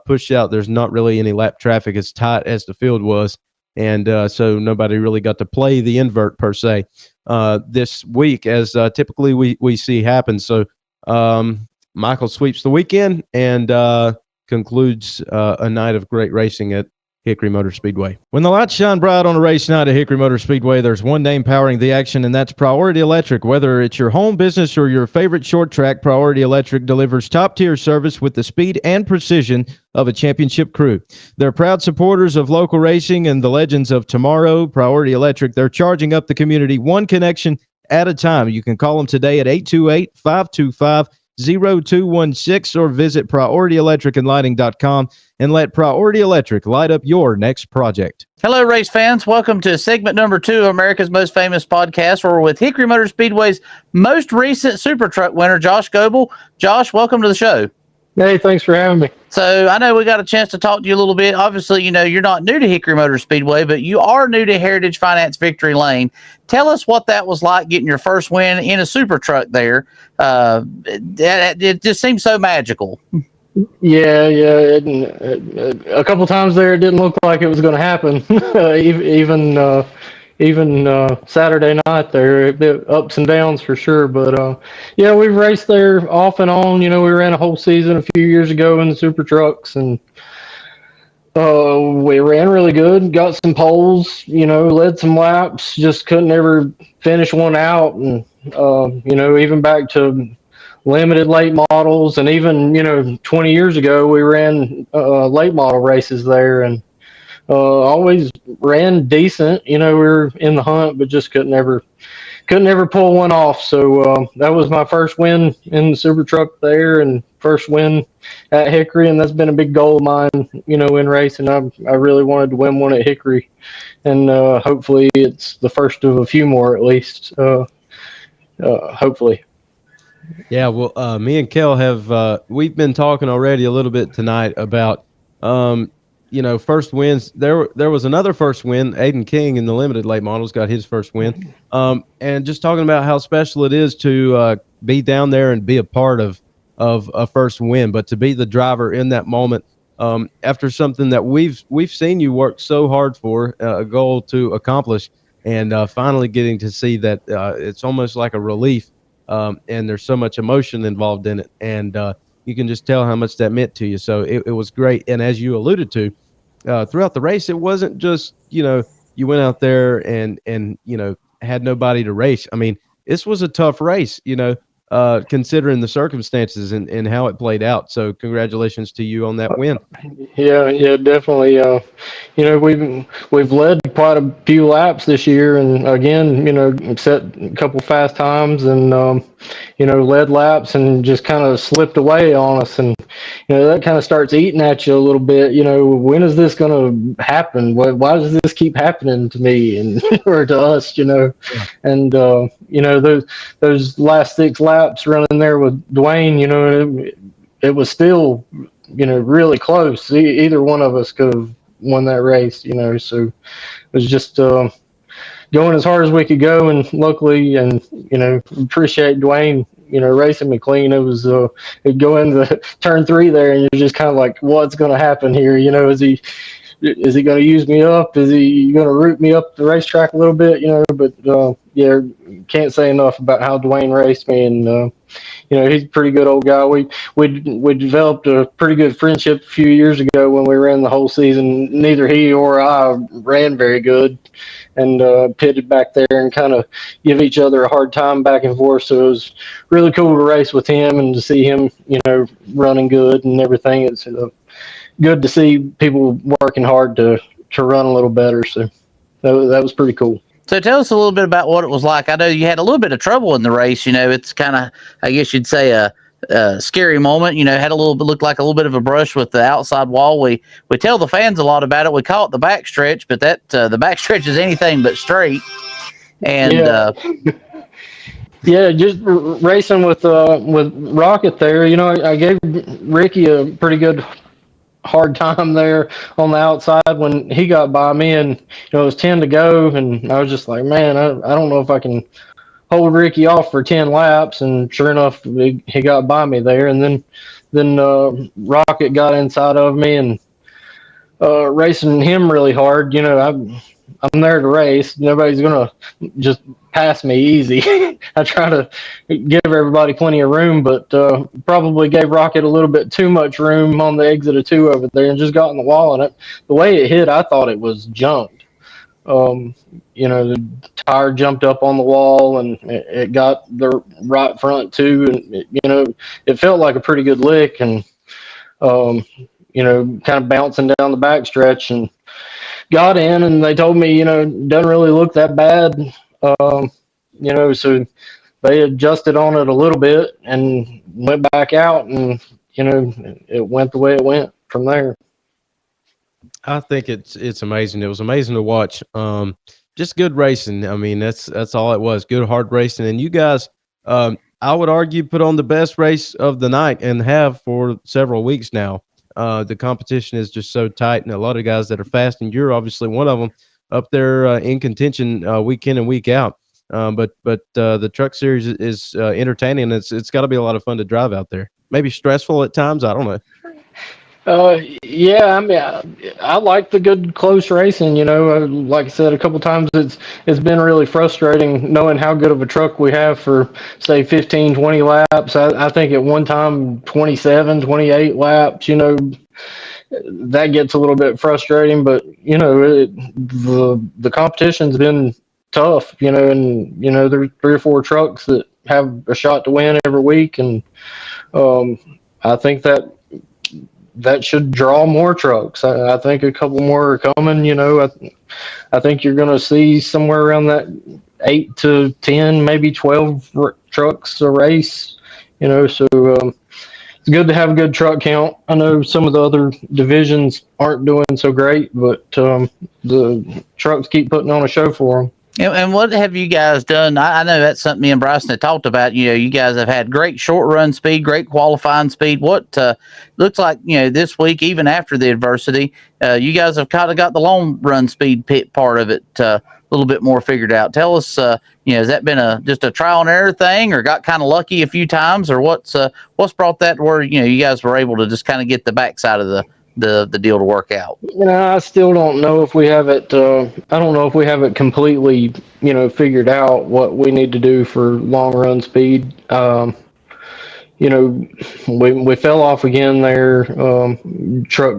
Push out, there's not really any lap traffic as tight as the field was, and so nobody really got to play the invert per se this week, as typically we see happen. So Michael sweeps the weekend and concludes a night of great racing at Hickory Motor Speedway. When the lights shine bright on a race night at Hickory Motor Speedway, there's one name powering the action, and that's Priority Electric. Whether it's your home business or your favorite short track, Priority Electric delivers top-tier service with the speed and precision of a championship crew. They're proud supporters of local racing and the legends of tomorrow. Priority Electric, they're charging up the community one connection at a time. You can call them today at 828-525-0216 or visit PriorityElectricandLighting.com and let Priority Electric light up your next project. Hello, race fans. Welcome to segment number 2 of America's Most Famous Podcast. We're with Hickory Motor Speedway's most recent Super Truck winner, Josh Goble. Josh, welcome to the show. Hey, thanks for having me. So I know we got a chance to talk to you a little bit. Obviously, you're not new to Hickory Motor Speedway, but you are new to Heritage Finance Victory Lane. Tell us what that was like getting your first win in a Super Truck there. It just seems so magical. Yeah. A couple times there, it didn't look like it was going to happen. Even Saturday night there, a bit ups and downs for sure. But yeah, we've raced there off and on. We ran a whole season a few years ago in the Super Trucks, and we ran really good. Got some poles, led some laps. Just couldn't ever finish one out. And even back to limited late models, and even 20 years ago we ran late model races there, and always ran decent. We were in the hunt, but just couldn't ever pull one off. So that was my first win in the Super Truck there, and first win at Hickory, and that's been a big goal of mine, in racing. I really wanted to win one at Hickory, and hopefully it's the first of a few more at least. Hopefully. Yeah, well, me and Cale have we've been talking already a little bit tonight about first wins. There was another first win. Aiden King in the limited late models got his first win, and just talking about how special it is to be down there and be a part of a first win, but to be the driver in that moment after something that we've seen you work so hard for, a goal to accomplish, and finally getting to see that it's almost like a relief. And there's so much emotion involved in it, and you can just tell how much that meant to you. So it was great. And as you alluded to, throughout the race, it wasn't just, you went out there and had nobody to race. I mean, this was a tough race, considering the circumstances and how it played out. So congratulations to you on that win. Yeah, definitely. We've led quite a few laps this year, and again, set a couple fast times, and led laps, and just kind of slipped away on us, and that kind of starts eating at you a little bit. When is this going to happen? Why does this keep happening to me and or to us? Yeah. And those last 6 laps running there with Dwayne, it was still really close. Either one of us could have won that race, so it was just going as hard as we could go, and luckily, and appreciate Dwayne racing me clean. It was it'd go into turn 3 there, and you're just kind of like, what's going to happen here? Is he going to use me up? Is he going to root me up the racetrack a little bit? But yeah, can't say enough about how Dwayne raced me, and he's a pretty good old guy. We developed a pretty good friendship a few years ago when we ran the whole season. Neither he or I ran very good, and pitted back there and kind of give each other a hard time back and forth. So it was really cool to race with him and to see him, running good and everything. It's good to see people working hard to run a little better. So that was pretty cool. So tell us a little bit about what it was like. I know you had a little bit of trouble in the race. It's kind of, I guess you'd say, a scary moment. Had a little bit, looked like a little bit of a brush with the outside wall. We tell the fans a lot about it. We call it the backstretch, but that the backstretch is anything but straight. And yeah, just racing with Rocket there. I gave Ricky a pretty good hard time there on the outside when he got by me, and it was 10 to go, and I was just like, man, I don't know if I can hold Ricky off for 10 laps, and sure enough, he got by me there, and then Rocket got inside of me and racing him really hard. I'm there to race. Nobody's gonna just pass me easy. I try to give everybody plenty of room, but probably gave Rocket a little bit too much room on the exit of 2 over there, and just got in the wall. And the way it hit, I thought it was junked. The tire jumped up on the wall, and it got the right front too, and it felt like a pretty good lick, and kind of bouncing down the backstretch, and got in, and they told me, doesn't really look that bad. So they adjusted on it a little bit and went back out, and, it went the way it went from there. I think it's amazing. It was amazing to watch. Just good racing. I mean, that's all it was. Good hard racing. And you guys, I would argue, put on the best race of the night and have for several weeks now. The competition is just so tight, and a lot of guys that are fast, and you're obviously one of them up there in contention week in and week out. But the truck series is entertaining. It's got to be a lot of fun to drive out there. Maybe stressful at times. I don't know. Yeah, I mean, I like the good close racing. Like I said a couple times, it's been really frustrating knowing how good of a truck we have for, say, 15, 20 laps. I think at one time 27, 28 laps. That gets a little bit frustrating, but the competition's been tough. And there's 3 or 4 trucks that have a shot to win every week, and I think that should draw more trucks. I think a couple more are coming. I think you're going to see somewhere around that 8 to 10, maybe 12 trucks a race. So it's good to have a good truck count. I know some of the other divisions aren't doing so great, but the trucks keep putting on a show for them. And what have you guys done? I know that's something me and Bryson had talked about. You guys have had great short run speed, great qualifying speed. What looks like, this week, even after the adversity, you guys have kind of got the long run speed pit part of it a little bit more figured out. Tell us, has that been just a trial and error thing, or got kind of lucky a few times, or what's brought that to where, you guys were able to just kind of get the backside of the deal to work out? I still don't know if we have it. I don't know if we have it completely, figured out what we need to do for long run speed. We fell off again there. Truck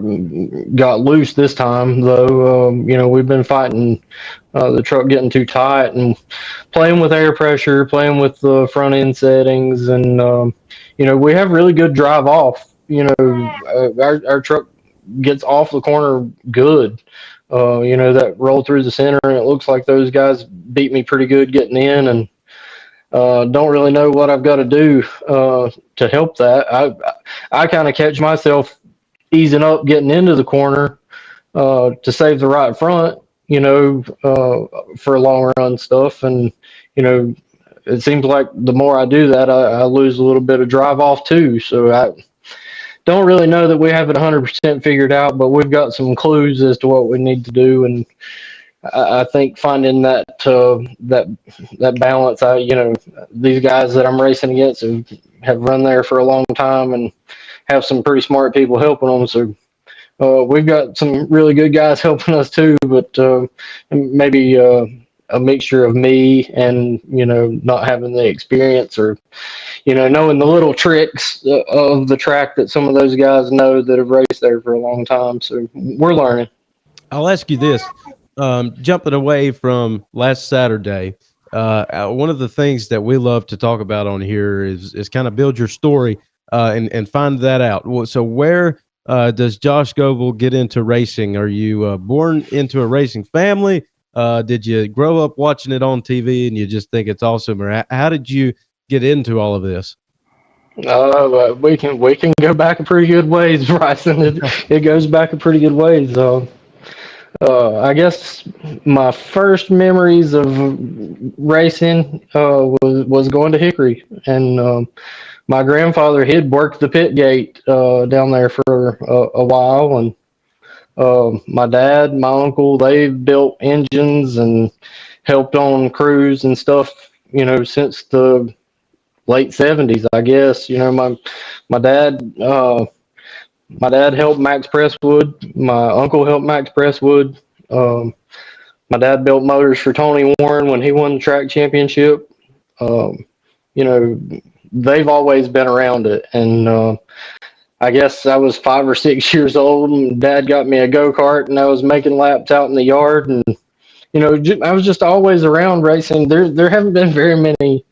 got loose this time, though. We've been fighting the truck getting too tight and playing with air pressure, playing with the front end settings, and we have really good drive off. Our truck gets off the corner good. That roll through the center, and it looks like those guys beat me pretty good getting in, and don't really know what I've got to do to help that. I kind of catch myself easing up getting into the corner to save the right front, for long run stuff. And, it seems like the more I do that, I lose a little bit of drive off too. So I don't really know that we have it 100% figured out, but we've got some clues as to what we need to do. And I think finding that balance, these guys that I'm racing against have run there for a long time and have some pretty smart people helping them. So we've got some really good guys helping us too, but maybe a mixture of me and, not having the experience, or, knowing the little tricks of the track that some of those guys know that have raced there for a long time. So we're learning. I'll ask you this. Jumping away from last Saturday, one of the things that we love to talk about on here is kind of build your story and find that out. So where does Josh Goble get into racing? Are you born into a racing family? Did you grow up watching it on TV and you just think it's awesome? Or how did you get into all of this? We can go back a pretty good ways, Bryson. It goes back a pretty good ways. I guess my first memories of racing was going to Hickory, and my grandfather had worked the pit gate down there for a while, and my dad, my uncle, they built engines and helped on crews and stuff. Since the late '70s, I guess. My dad. My dad helped Max Presswood. My uncle helped Max Presswood. Um, my dad built motors for Tony Warren when he won the track championship. Um, you know, they've always been around it. And I guess I was 5 or 6 years old, and Dad got me a go kart, and I was making laps out in the yard. And I was just always around racing. There haven't been very many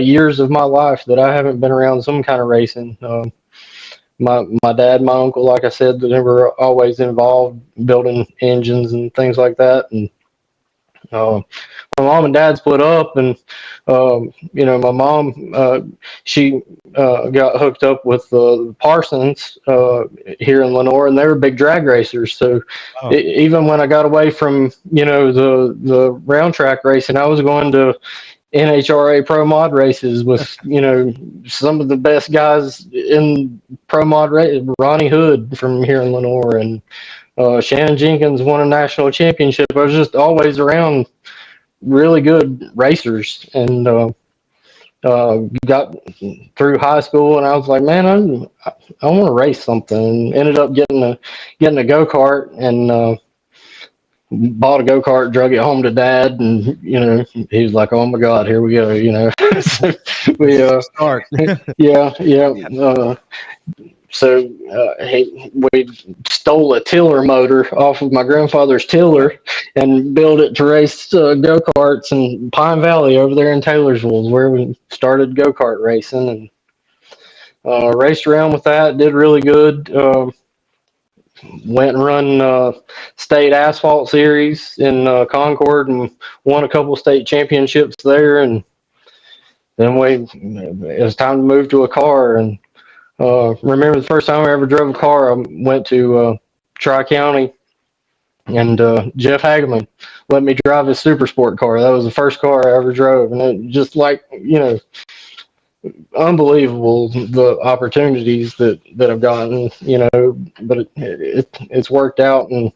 years of my life that I haven't been around some kind of racing. My dad, my uncle, like I said, they were always involved building engines and things like that. And my mom and dad split up, and my mom she got hooked up with Parsons here in Lenore, and they were big drag racers. So even when I got away from the round track racing, I was going to NHRA Pro Mod races with some of the best guys in Pro Mod race. Ronnie Hood from here in Lenore, and Shannon Jenkins won a national championship. I was just always around really good racers, and got through high school, and I was like, man, I want to race something. And ended up getting a go kart, and bought a go kart, drug it home to Dad, and he was like, "Oh my God, here we go!" So we Start. yeah. So we stole a tiller motor off of my grandfather's tiller and built it to race go karts in Pine Valley over there in Taylorsville, where we started go kart racing, and raced around with that. Did really good. Went and run state asphalt series in Concord and won a couple state championships there. And then it was time to move to a car. And remember the first time I ever drove a car, I went to Tri-County, and Jeff Hageman let me drive his super sport car. That was the first car I ever drove. And it just unbelievable the opportunities that I've gotten, but it's worked out, and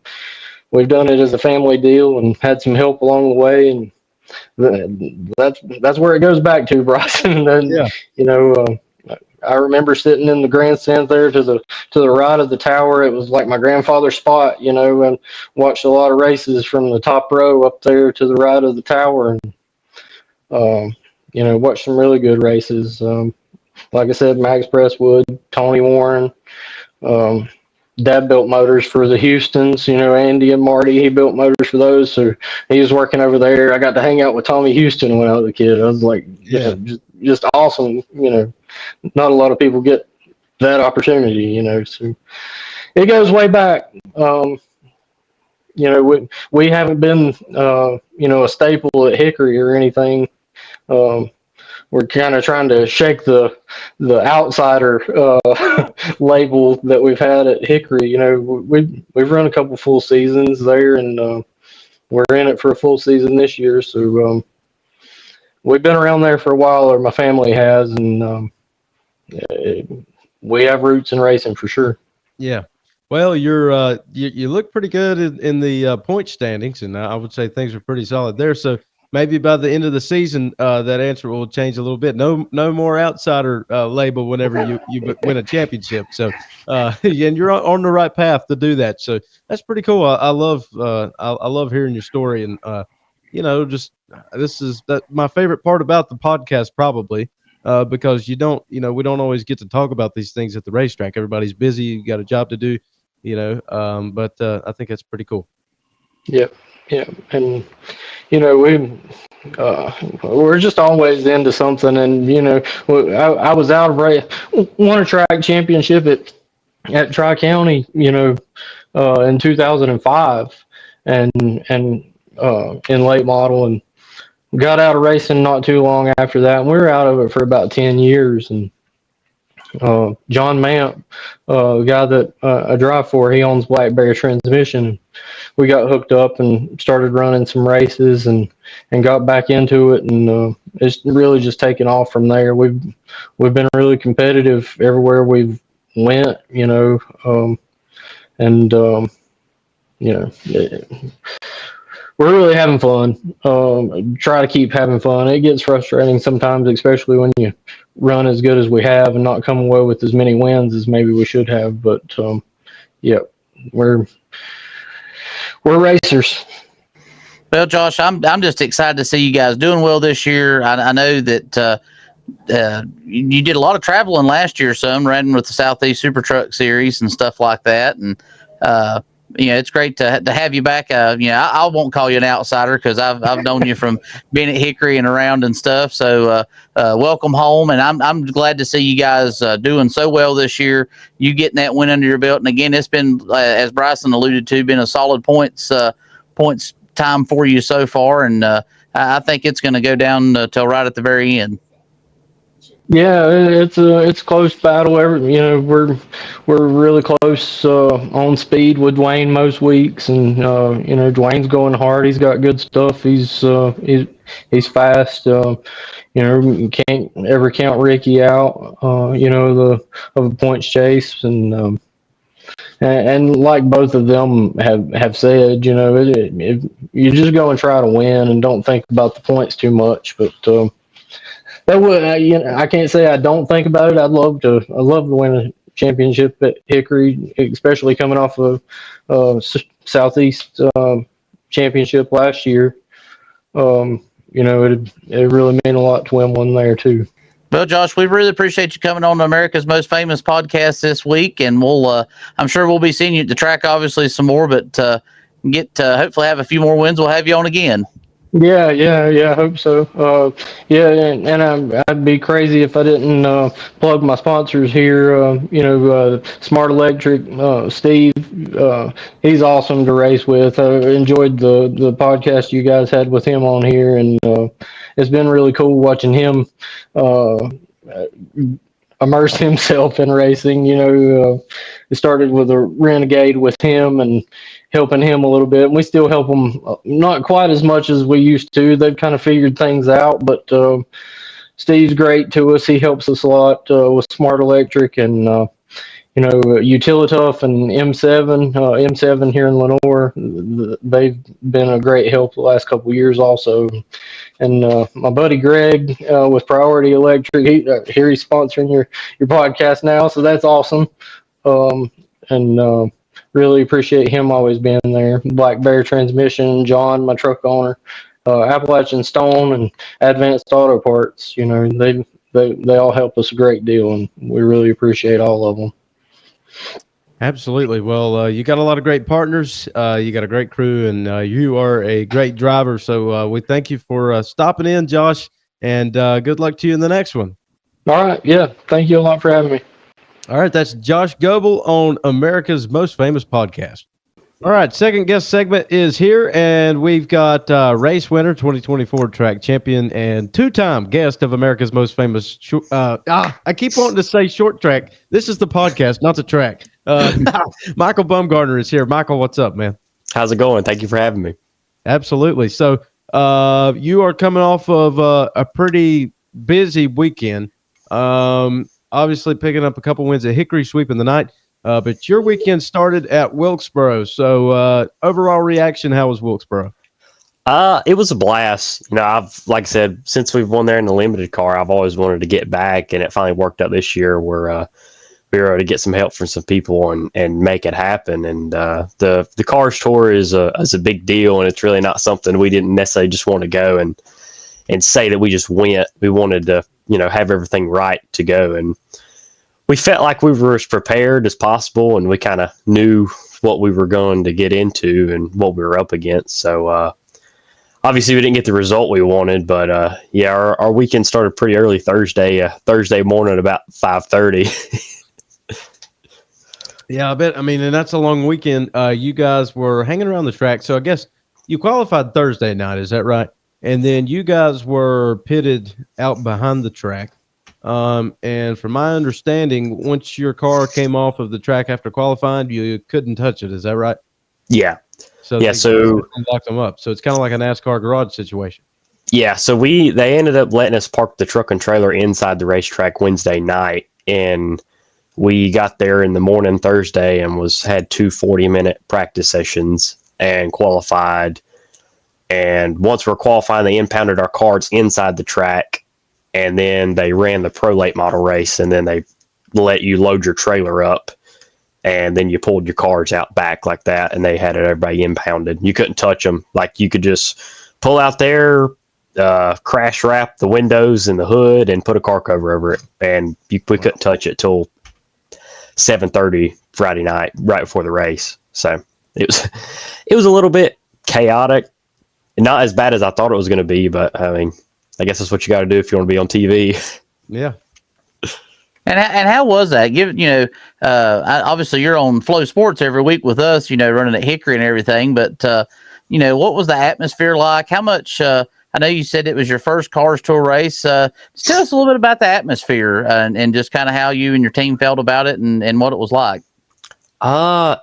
we've done it as a family deal and had some help along the way, and that's where it goes back to, Bryson. And I remember sitting in the grandstand there to the right of the tower. It was like my grandfather's spot, and watched a lot of races from the top row up there to the right of the tower, and watched some really good races. Like I said, Max Presswood, Tony Warren. Dad built motors for the Houstons, Andy and Marty. He built motors for those, so he was working over there. I got to hang out with Tommy Houston when I was a kid. I was like, just awesome. Not a lot of people get that opportunity, so it goes way back. We haven't been, a staple at Hickory or anything. We're kind of trying to shake the outsider label that we've had at Hickory. We've run a couple full seasons there, and we're in it for a full season this year. So we've been around there for a while, or my family has, and we have roots in racing for sure. Yeah. Well, you look pretty good in the point standings, and I would say things are pretty solid there. So maybe by the end of the season, that answer will change a little bit. No more outsider label whenever you win a championship. So, and you're on the right path to do that. So that's pretty cool. I love hearing your story, and this is my favorite part about the podcast, probably. Because we don't always get to talk about these things at the racetrack. Everybody's busy, you got a job to do, but I think that's pretty cool. Yeah. And, we're just always into something. And, I was out of race, won a track championship at Tri-County, in 2005 and in late model, and got out of racing not too long after that. And we were out of it for about 10 years. And John Mamp, the guy that I drive for, he owns Blackberry Transmission. We got hooked up and started running some races and got back into it, and it's really just taken off from there. We've been really competitive everywhere we've went, and we're really having fun. Try to keep having fun. It gets frustrating sometimes, especially when you run as good as we have and not come away with as many wins as maybe we should have. But yeah, we're racers. Well, Josh, I'm just excited to see you guys doing well this year. I know that you did a lot of traveling last year, some riding with the Southeast Super Truck Series and stuff like that, and it's great to have you back. I won't call you an outsider because I've known you from being at Hickory and around and stuff. So welcome home, and I'm glad to see you guys doing so well this year. You getting that win under your belt, and again, it's been as Bryson alluded to, been a solid points time for you so far, and I think it's going to go down till right at the very end. Yeah, it's a close battle. We're really close on speed with Dwayne most weeks, and Dwayne's going hard. He's got good stuff. He's fast. You can't ever count Ricky out. Of a points chase, and like both of them have said, you just go and try to win and don't think about the points too much. But that would, I can't say I don't think about it. I'd love to win a championship at Hickory, especially coming off of Southeast championship last year. It really meant a lot to win one there too. Well, Josh, we really appreciate you coming on to America's Most Famous Podcast this week, and I'm sure we'll be seeing you at the track, obviously, some more, but hopefully have a few more wins. We'll have you on again. Yeah, I hope so. I'd be crazy if I didn't plug my sponsors here. Smart Electric, Steve, he's awesome to race with. I enjoyed the podcast you guys had with him on here, and it's been really cool watching him immerse himself in racing. It started with a Renegade with him and helping him a little bit. And we still help him, not quite as much as we used to. They've kind of figured things out, but Steve's great to us. He helps us a lot with Smart Electric and Utilitough and M7 here in Lenore. They've been a great help the last couple of years also. And my buddy Greg with Priority Electric, he's sponsoring your podcast now, so that's awesome. Really appreciate him always being there. Blackberry Transmission, John, my truck owner, Appalachian Stone, and Advanced Auto Parts. They all help us a great deal, and we really appreciate all of them. Absolutely. Well, you got a lot of great partners. You got a great crew, and you are a great driver. So we thank you for stopping in, Josh, and good luck to you in the next one. All right. Yeah. Thank you a lot for having me. All right. That's Josh Goble on America's Most Famous Podcast. All right. Second guest segment is here, and we've got race winner, 2024 track champion, and two-time guest of America's Most Famous. I keep wanting to say short track. This is the podcast, not the track. Michael Bumgarner is here. Michael, what's up, man? How's it going? Thank you for having me. Absolutely. So you are coming off of a pretty busy weekend. Obviously picking up a couple wins at Hickory, sweeping the night. But your weekend started at Wilkesboro. So overall reaction, how was Wilkesboro? It was a blast. Like I said, since we've won there in the limited car, I've always wanted to get back, and it finally worked out this year where we were able to get some help from some people and make it happen. And the Cars Tour is a big deal, and it's really not something we didn't necessarily just want to go and say that we just went. We wanted to, have everything right to go. And we felt like we were as prepared as possible, and we kind of knew what we were going to get into and what we were up against. So obviously we didn't get the result we wanted, but our weekend started pretty early Thursday morning, about 5:30. Yeah, I bet. I mean, and that's a long weekend. You guys were hanging around the track. So I guess you qualified Thursday night. Is that right? And then you guys were pitted out behind the track. And from my understanding, once your car came off of the track after qualifying, you couldn't touch it. Is that right? Yeah. So yeah, so locked them up. So it's kind of like a NASCAR garage situation. Yeah, so they ended up letting us park the truck and trailer inside the racetrack Wednesday night, and we got there in the morning Thursday and had 2 40-minute practice sessions and qualified. And once we're qualifying, they impounded our cards inside the track, and then they ran the Pro Late model race, and then they let you load your trailer up, and then you pulled your cards out back like that, and they had everybody impounded. You couldn't touch them. Like, you could just pull out there, crash wrap the windows and the hood and put a car cover over it, and we couldn't touch it till 7:30 Friday night, right before the race. So it was a little bit chaotic, not as bad as I thought it was going to be, but I mean, I guess that's what you got to do if you want to be on TV. Yeah. And how was that? Obviously you're on Flow Sports every week with us, running at Hickory and everything, but what was the atmosphere like? How much? I know you said it was your first Cars Tour race. Just tell us a little bit about the atmosphere and just kind of how you and your team felt about it and what it was like.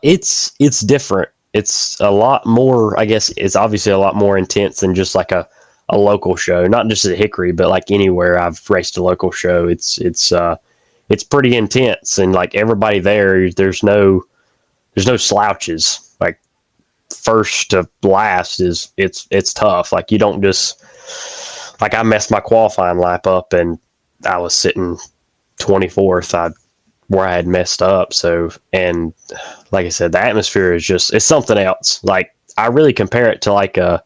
It's different. It's a lot more, I guess it's obviously a lot more intense than just like a local show, not just at Hickory, but like anywhere I've raced a local show. It's pretty intense, and like everybody there's no slouches. Like first to last it's tough. Like you don't just, like I messed my qualifying lap up and I was sitting 24th where I had messed up. So, and like I said, the atmosphere is it's something else. Like I really compare it to like a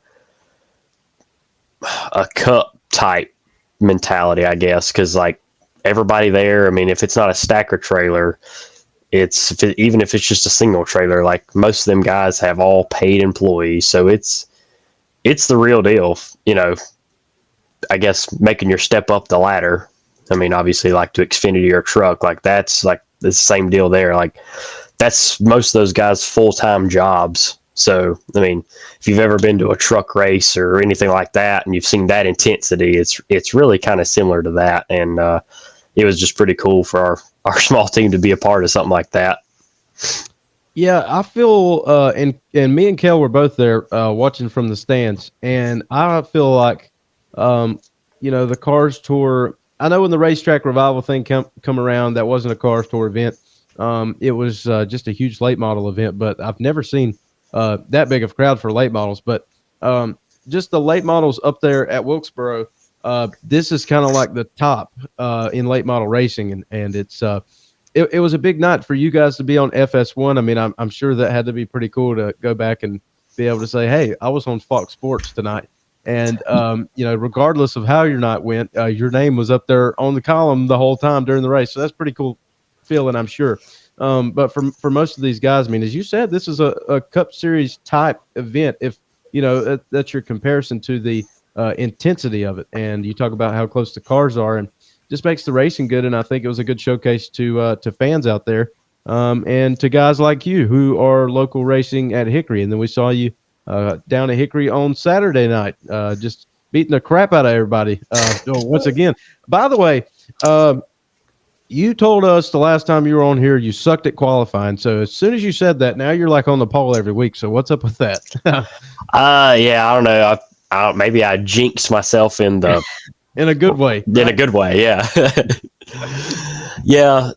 cup type mentality, I guess. 'Cause like everybody there, I mean, if it's not a stacker trailer, even if it's just a single trailer, like most of them guys have all paid employees. So it's the real deal, I guess making your step up the ladder. I mean, obviously like to Xfinity or truck, like that's like the same deal there. Like that's most of those guys' full-time jobs. So, I mean, if you've ever been to a truck race or anything like that, and you've seen that intensity, it's really kind of similar to that. And, it was just pretty cool for our small team to be a part of something like that. Yeah, I feel, and me and Cale were both there watching from the stands, and I feel like, the Cars Tour, I know when the racetrack revival thing come around, that wasn't a Cars Tour event. It was just a huge late model event, but I've never seen that big of a crowd for late models. But just the late models up there at Wilkesboro, this is kind of like the top in late model racing, and it's it was a big night for you guys to be on FS1. I mean, I'm sure that had to be pretty cool to go back and be able to say, hey, I was on Fox Sports tonight. And, regardless of how your night went, your name was up there on the column the whole time during the race. So that's pretty cool feeling, I'm sure. But for most of these guys, I mean, as you said, this is a Cup Series type event. If, that's your comparison to the intensity of it. And you talk about how close the cars are, and just makes the racing good. And I think it was a good showcase to fans out there and to guys like you who are local racing at Hickory. And then we saw you down at Hickory on Saturday night, just beating the crap out of everybody. Once again, by the way, you told us the last time you were on here, you sucked at qualifying. So as soon as you said that, now you're like on the pole every week. So what's up with that? Yeah, I don't know. Maybe I jinxed myself in a good way. In a good way, yeah. Yeah,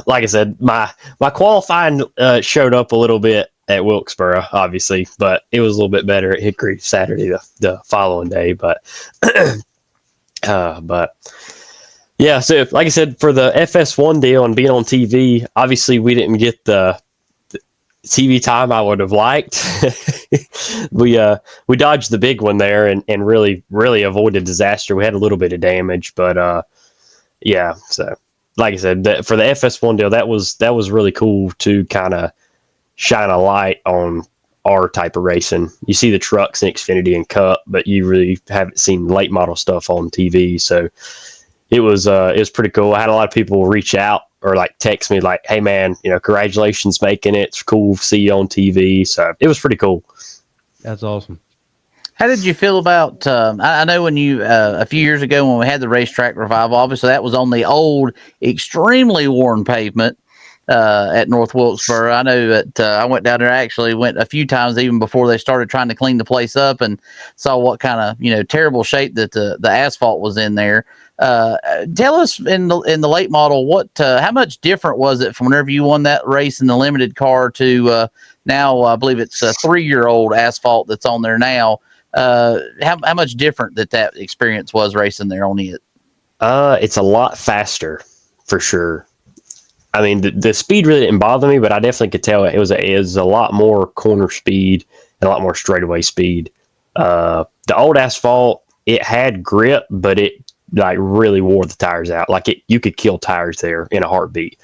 like I said, my qualifying showed up a little bit at Wilkesboro, obviously, but it was a little bit better at Hickory Saturday the following day. But yeah, so like I said, for the FS1 deal and being on TV, obviously we didn't get the TV time I would have liked. We dodged the big one there and really avoided disaster. We had a little bit of damage, but yeah. So like I said, for the FS1 deal, that was really cool to kind of shine a light on our type of racing. You see the trucks in Xfinity and Cup, but you really haven't seen late model stuff on TV. So it was pretty cool. I had a lot of people reach out or like text me like, hey man, congratulations making it. It's cool to see you on TV. So it was pretty cool. That's awesome. How did you feel about? I know when you a few years ago when we had the racetrack revival, obviously that was on the old, extremely worn pavement at North Wilkesboro. I know that I went down there. I actually went a few times even before they started trying to clean the place up, and saw what kind of terrible shape that the asphalt was in there. Tell us in the late model how much different was it from whenever you won that race in the limited car to now? I believe it's a 3-year-old asphalt that's on there now. How much different that experience was racing there on it? It's a lot faster for sure. I mean, the speed really didn't bother me, but I definitely could tell it was a lot more corner speed and a lot more straightaway speed. The old asphalt, it had grip, but it like really wore the tires out. Like you could kill tires there in a heartbeat.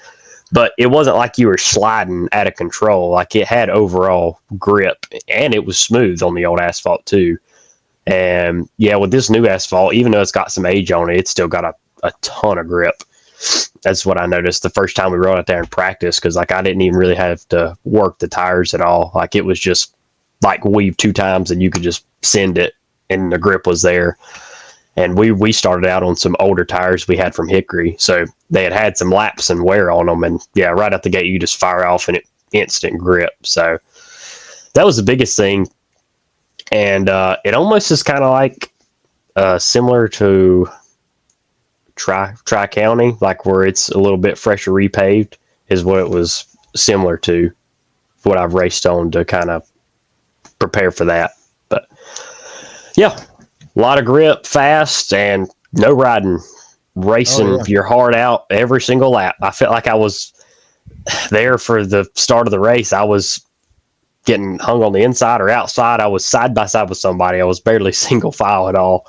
But it wasn't like you were sliding out of control. Like it had overall grip, and it was smooth on the old asphalt too. And yeah, with this new asphalt, even though it's got some age on it, it's still got a ton of grip. That's what I noticed the first time we rode out there in practice, because like I didn't even really have to work the tires at all. Like it was just like weave 2 times and you could just send it, and the grip was there. And we started out on some older tires we had from Hickory, so they had some laps and wear on them. And yeah, right out the gate, you just fire off and it instant grip. So that was the biggest thing. And it almost is kind of like similar to Tri-County, like where it's a little bit fresher repaved, is what it was similar to what I've raced on to kind of prepare for that. But yeah. A lot of grip, fast, and no riding, racing your heart out every single lap. I felt like I was there for the start of the race. I was getting hung on the inside or outside. I was side by side with somebody. I was barely single file at all.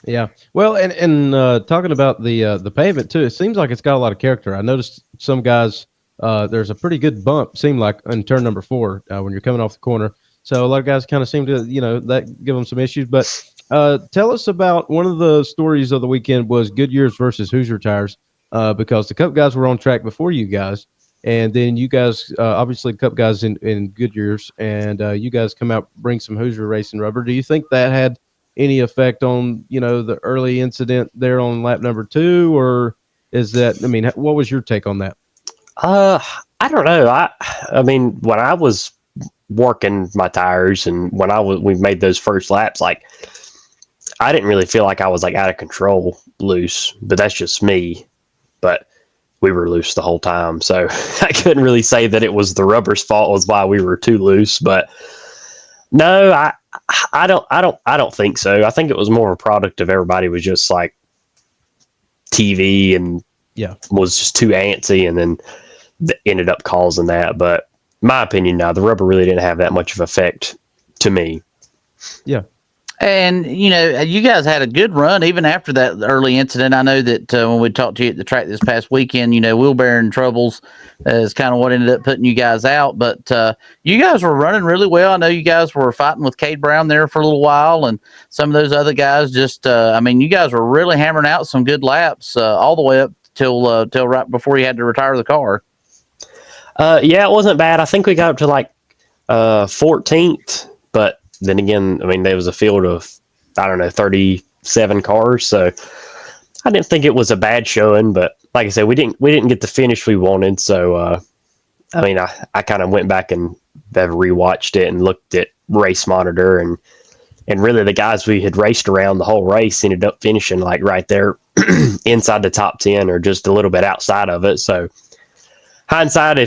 Yeah. Well, and talking about the pavement too, it seems like it's got a lot of character. I noticed some guys, there's a pretty good bump, seemed like in turn number 4 when you're coming off the corner. So a lot of guys kind of seem to, that give them some issues. But tell us about one of the stories of the weekend was Goodyear's versus Hoosier tires, because the Cup guys were on track before you guys, and then you guys, obviously Cup guys in Goodyear's, and you guys come out, bring some Hoosier racing rubber. Do you think that had any effect on, the early incident there on lap number 2, or is that, what was your take on that? I don't know. I mean, when I was working my tires and when we made those first laps, like I didn't really feel like I was like out of control loose, but that's just me. But we were loose the whole time, so I couldn't really say that it was the rubber's fault was why we were too loose. But no, I don't think so. I think it was more a product of everybody was just like TV and was just too antsy, and then ended up causing that. But my opinion now, the rubber really didn't have that much of effect to me. Yeah. And, you guys had a good run even after that early incident. I know that when we talked to you at the track this past weekend, wheel bearing troubles is kind of what ended up putting you guys out. But you guys were running really well. I know you guys were fighting with Cade Brown there for a little while, and some of those other guys just, you guys were really hammering out some good laps all the way up till right before you had to retire the car. Yeah, it wasn't bad. I think we got up to like 14th, but then again, there was a field of, 37 cars, so I didn't think it was a bad showing. But like I said, we didn't get the finish we wanted, so I kind of went back and rewatched it and looked at Race Monitor, and really the guys we had raced around the whole race ended up finishing like right there inside the top 10 or just a little bit outside of it. So hindsight,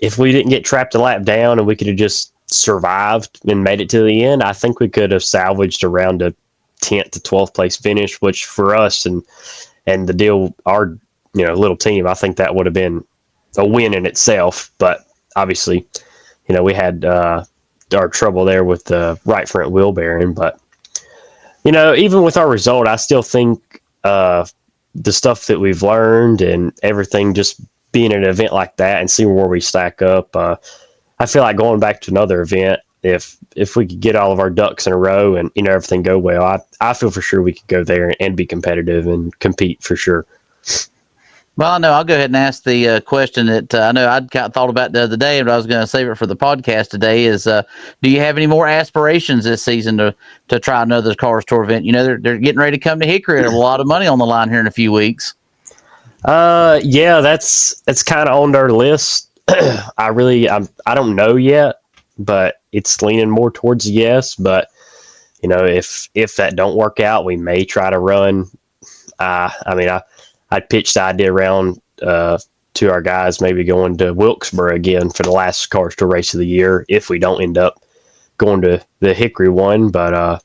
if we didn't get trapped a lap down and we could have just survived and made it to the end, I think we could have salvaged around a 10th to 12th place finish, which for us and the deal, our little team, I think that would have been a win in itself. But obviously, we had our trouble there with the right front wheel bearing. But even with our result, I still think the stuff that we've learned and everything, just being at an event like that and seeing where we stack up, I feel like going back to another event, if we could get all of our ducks in a row and everything go well, I feel for sure we could go there and be competitive and compete for sure. Well, I know I'll go ahead and ask the question that I know I'd kind of thought about the other day, but I was going to save it for the podcast today. Is do you have any more aspirations this season to try another Cars Tour event? You know, they're getting ready to come to Hickory. There's a lot of money on the line here in a few weeks. Yeah, that's kind of on our list. I don't know yet, but it's leaning more towards yes. But you know, if that don't work out, we may try to run. I pitched the idea around to our guys, maybe going to Wilkesboro again for the last Cars Tour race of the year if we don't end up going to the Hickory one. But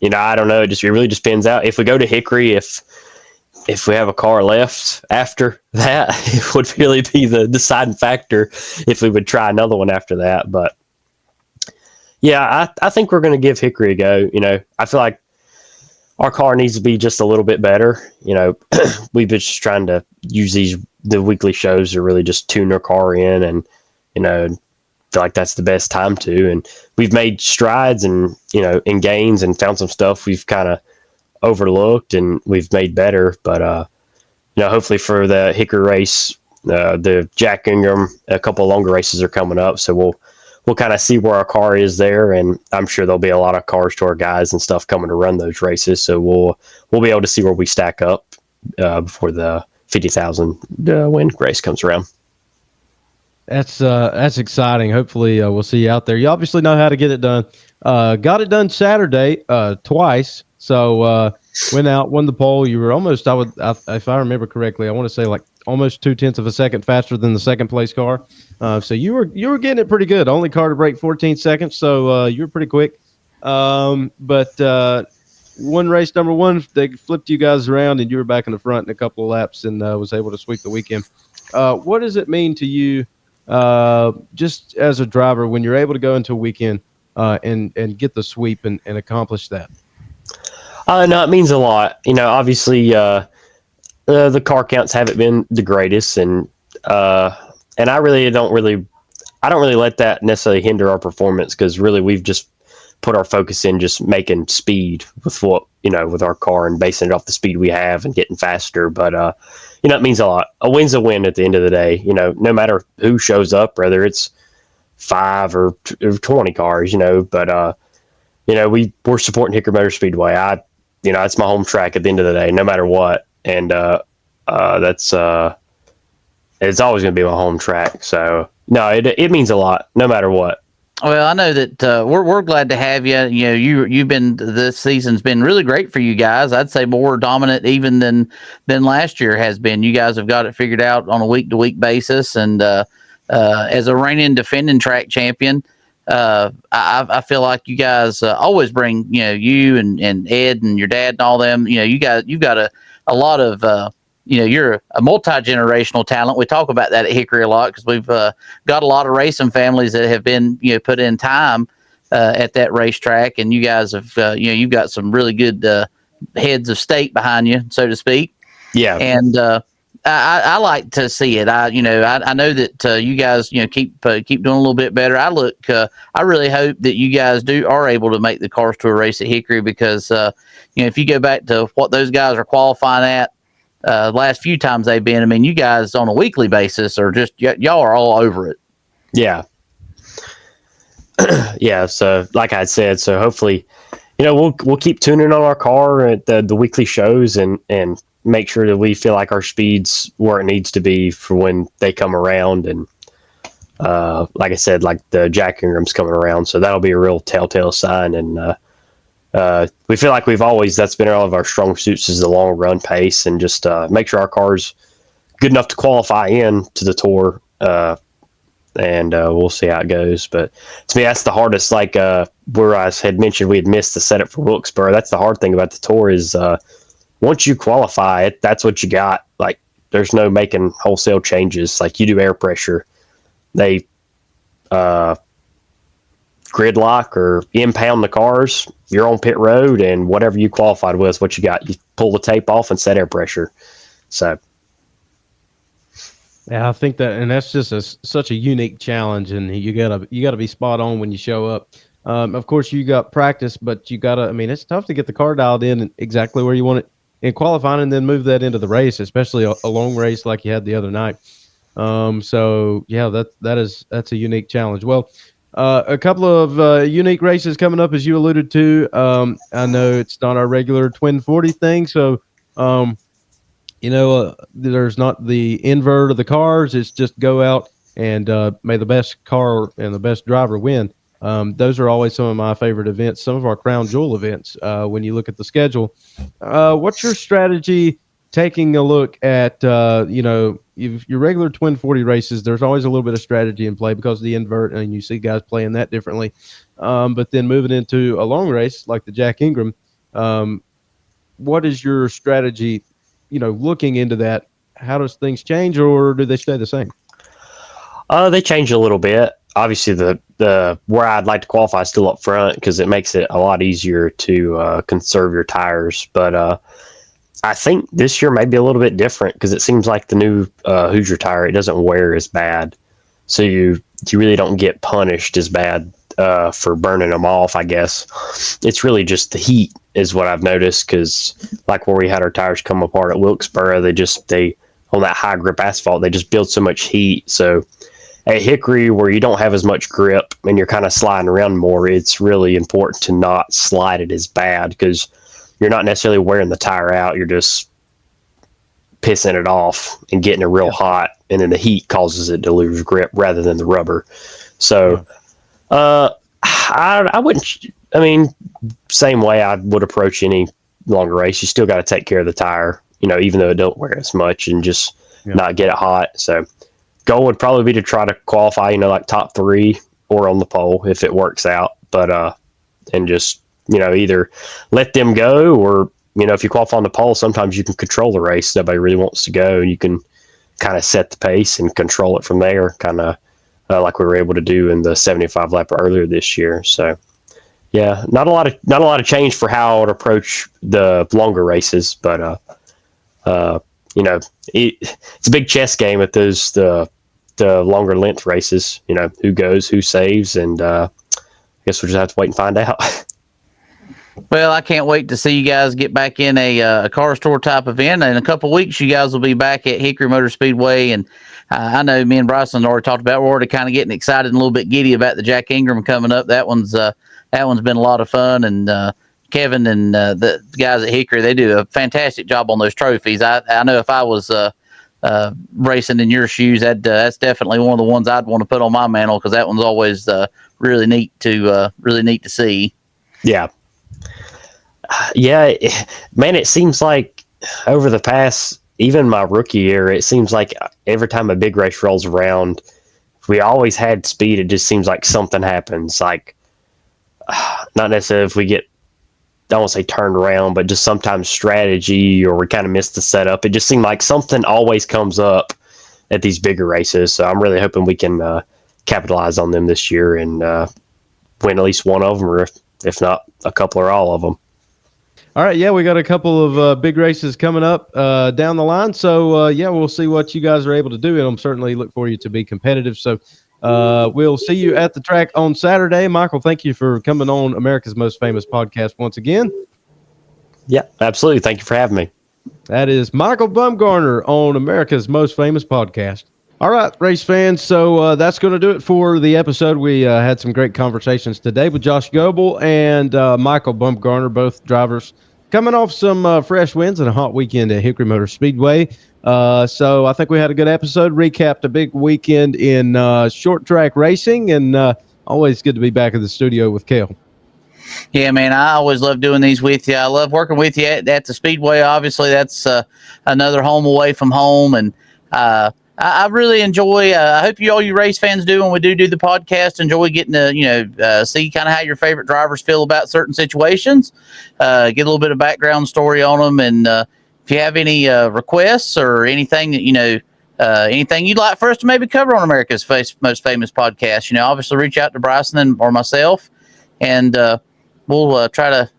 you know, I don't know. It really just depends out. If we go to Hickory, if we have a car left after that, it would really be the deciding factor if we would try another one after that. But yeah, I think we're going to give Hickory a go. You know, I feel like our car needs to be just a little bit better. You know, we've been just trying to use the weekly shows to really just tune our car in, and you know, feel like that's the best time to. And we've made strides and in gains and found some stuff we've kind of overlooked and we've made better. But hopefully for the Hickory race, the Jack Ingram, a couple of longer races are coming up, so we'll kind of see where our car is there, and I'm sure there'll be a lot of Cars Tour guys and stuff coming to run those races, so we'll be able to see where we stack up before the 50,000 win race comes around. That's exciting. Hopefully we'll see you out there. You obviously know how to get it done. Got it done Saturday twice. So went out, won the pole. You were almost, if I remember correctly, I want to say like almost 0.2 of a second faster than the second place car. So you were getting it pretty good. Only car to break 14 seconds, so you were pretty quick. But one race, number one, they flipped you guys around, and you were back in the front in a couple of laps, and was able to sweep the weekend. What does it mean to you, just as a driver, when you're able to go into a weekend and get the sweep and accomplish that? No, it means a lot. Obviously, the car counts haven't been the greatest, and I don't really let that necessarily hinder our performance, because really we've just put our focus in just making speed with with our car and basing it off the speed we have and getting faster. But it means a lot. A win's a win at the end of the day. No matter who shows up, whether it's 5 or 20 cars. But we're supporting Hickory Motor Speedway. It's my home track at the end of the day, no matter what. And that's it's always going to be my home track. So no, it means a lot, no matter what. Well, I know that we're glad to have you. You've been, this season's been really great for you guys. I'd say more dominant even than last year has been. You guys have got it figured out on a week to week basis, and as a reigning defending track champion, I feel like you guys always bring you and Ed and your dad and all them. You've got a lot of. You're a multi-generational talent. We talk about that at Hickory a lot, because we've got a lot of racing families that have been, put in time at that racetrack, and you guys have, you've got some really good heads of state behind you, so to speak. Yeah. And I like to see it. I know that you guys, keep doing a little bit better. I really hope that you guys are able to make the Cars Tour race at Hickory, because if you go back to what those guys are qualifying at, last few times they've been, I mean, you guys on a weekly basis are just, y'all are all over it. Yeah. Yeah. So like I said, so hopefully, we'll keep tuning on our car at the weekly shows and make sure that we feel like our speed's where it needs to be for when they come around. And like I said, like the Jack Ingram's coming around, so that'll be a real telltale sign. And we feel like that's been all of our strong suits, is the long run pace, and just make sure our car's good enough to qualify in to the tour. And we'll see how it goes. But to me, that's the hardest. Like where I had mentioned, we had missed the setup for Wilkesboro. That's the hard thing about the tour is once you qualify it, that's what you got. Like there's no making wholesale changes. Like you do air pressure, they gridlock or impound the cars. You're on pit road, and whatever you qualified with is what you got. You pull the tape off and set air pressure. So yeah, I think that, and that's just such a unique challenge, and you gotta be spot on when you show up. Of course, you got practice, but you gotta. I mean, it's tough to get the car dialed in exactly where you want it in qualifying and then move that into the race, especially a long race like you had the other night. So yeah, that's a unique challenge. Well, a couple of unique races coming up, as you alluded to. I know it's not our regular twin 40 thing, so there's not the invert of the cars. It's just go out and may the best car and the best driver win. Those are always some of my favorite events, some of our crown jewel events. When you look at the schedule, what's your strategy taking a look at, your regular twin 40 races? There's always a little bit of strategy in play because of the invert, and you see guys playing that differently. But then moving into a long race like the Jack Ingram, what is your strategy, looking into that? How does things change, or do they stay the same? They change a little bit. Obviously, the where I'd like to qualify is still up front because it makes it a lot easier to conserve your tires. But I think this year might be a little bit different because it seems like the new Hoosier tire, it doesn't wear as bad, so you really don't get punished as bad for burning them off. I guess it's really just the heat is what I've noticed, because like where we had our tires come apart at Wilkesboro, they on that high grip asphalt, they just build so much heat. So at Hickory, where you don't have as much grip and you're kind of sliding around more, it's really important to not slide it as bad, because you're not necessarily wearing the tire out. You're just pissing it off and getting it real hot. And then the heat causes it to lose grip rather than the rubber. So, I wouldn't, same way I would approach any longer race. You still got to take care of the tire, even though it don't wear as much, and just not get it hot. So goal would probably be to try to qualify, like top 3 or on the pole if it works out. But, and just, either let them go, or, if you qualify on the pole, sometimes you can control the race. Nobody really wants to go, and you can kind of set the pace and control it from there, kind of like we were able to do in the 75 lap earlier this year. So yeah, not a lot of change for how I would approach the longer races, but it's a big chess game at those the longer length races. Who goes, who saves, and I guess we'll just have to wait and find out. Well, I can't wait to see you guys get back in a car store type event. In a couple of weeks, you guys will be back at Hickory Motor Speedway, and I know me and Bryson already talked about. We're already kind of getting excited and a little bit giddy about the Jack Ingram coming up. That one's been a lot of fun, and Kevin and the guys at Hickory, they do a fantastic job on those trophies. I know if I was racing in your shoes, that's definitely one of the ones I'd want to put on my mantle, because that one's always really neat to see. Yeah. Man, it seems like over the past, even my rookie year, it seems like every time a big race rolls around, we always had speed. It just seems like something happens. Like, not necessarily if we get, I won't say turned around, but just sometimes strategy, or we kind of miss the setup. It just seemed like something always comes up at these bigger races. So I'm really hoping we can capitalize on them this year and win at least one of them, or if not a couple or all of them. All right, we got a couple of big races coming up down the line. So, we'll see what you guys are able to do, and I'm certainly look for you to be competitive. So we'll see you at the track on Saturday. Michael, thank you for coming on America's Most Famous Podcast once again. Yeah, absolutely. Thank you for having me. That is Michael Bumgarner on America's Most Famous Podcast. All right, race fans, so that's going to do it for the episode. We had some great conversations today with Josh Goble and Michael Bumgarner, both drivers coming off some fresh wins and a hot weekend at Hickory Motor Speedway. So I think we had a good episode, recapped a big weekend in short track racing, and always good to be back in the studio with Cale. Yeah, man, I always love doing these with you. I love working with you at the Speedway. Obviously, that's another home away from home, and I really enjoy. I hope all you race fans do when we do the podcast. Enjoy getting to see kind of how your favorite drivers feel about certain situations. Get a little bit of background story on them, and if you have any requests or anything that anything you'd like for us to maybe cover on America's Most Famous Podcast, obviously reach out to Bryson or myself, and we'll try to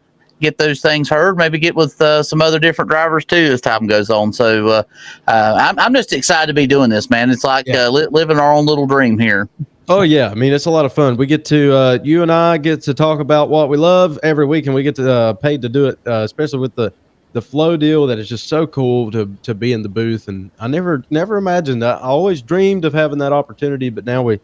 get those things heard, maybe get with some other different drivers too as time goes on. So I'm just excited to be doing this, man. It's like living our own little dream here. Oh yeah, I mean, it's a lot of fun. We get to you and I get to talk about what we love every week, and we get to paid to do it, especially with the the flow deal that is just so cool to be in the booth. And I never imagined that. I always dreamed of having that opportunity, but now we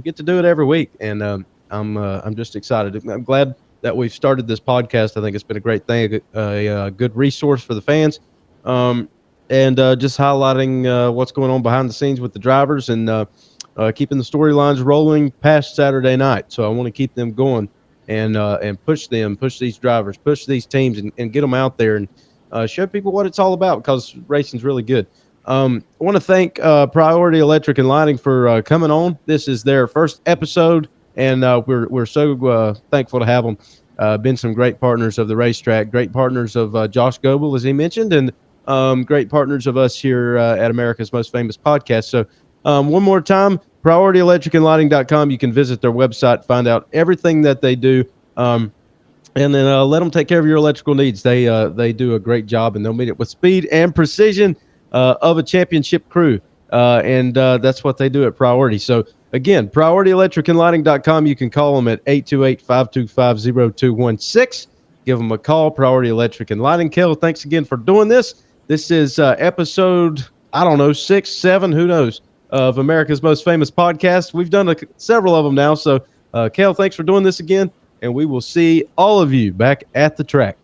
get to do it every week. And I'm just excited. I'm glad that we've started this podcast. I think it's been a great thing, a good resource for the fans. And just highlighting what's going on behind the scenes with the drivers and keeping the storylines rolling past Saturday night. So I want to keep them going and push these drivers, push these teams, and get them out there and show people what it's all about, because racing's really good. I want to thank Priority Electric and Lighting for coming on. This is their first episode, and we're so thankful to have them. Been some great partners of the racetrack, great partners of Josh Goble, as he mentioned, and great partners of us here at America's Most Famous Podcast. So one more time, PriorityElectricandLighting.com. You can visit their website, find out everything that they do, and then let them take care of your electrical needs. They do a great job, and they'll meet it with speed and precision of a championship crew, and that's what they do at Priority. So again, PriorityElectricandLighting.com. You can call them at 828-525-0216. Give them a call, Priority Electric and Lighting. Cale, thanks again for doing this. This is episode, 6, 7, who knows, of America's Most Famous Podcast. We've done several of them now. So, Cale, thanks for doing this again, and we will see all of you back at the track.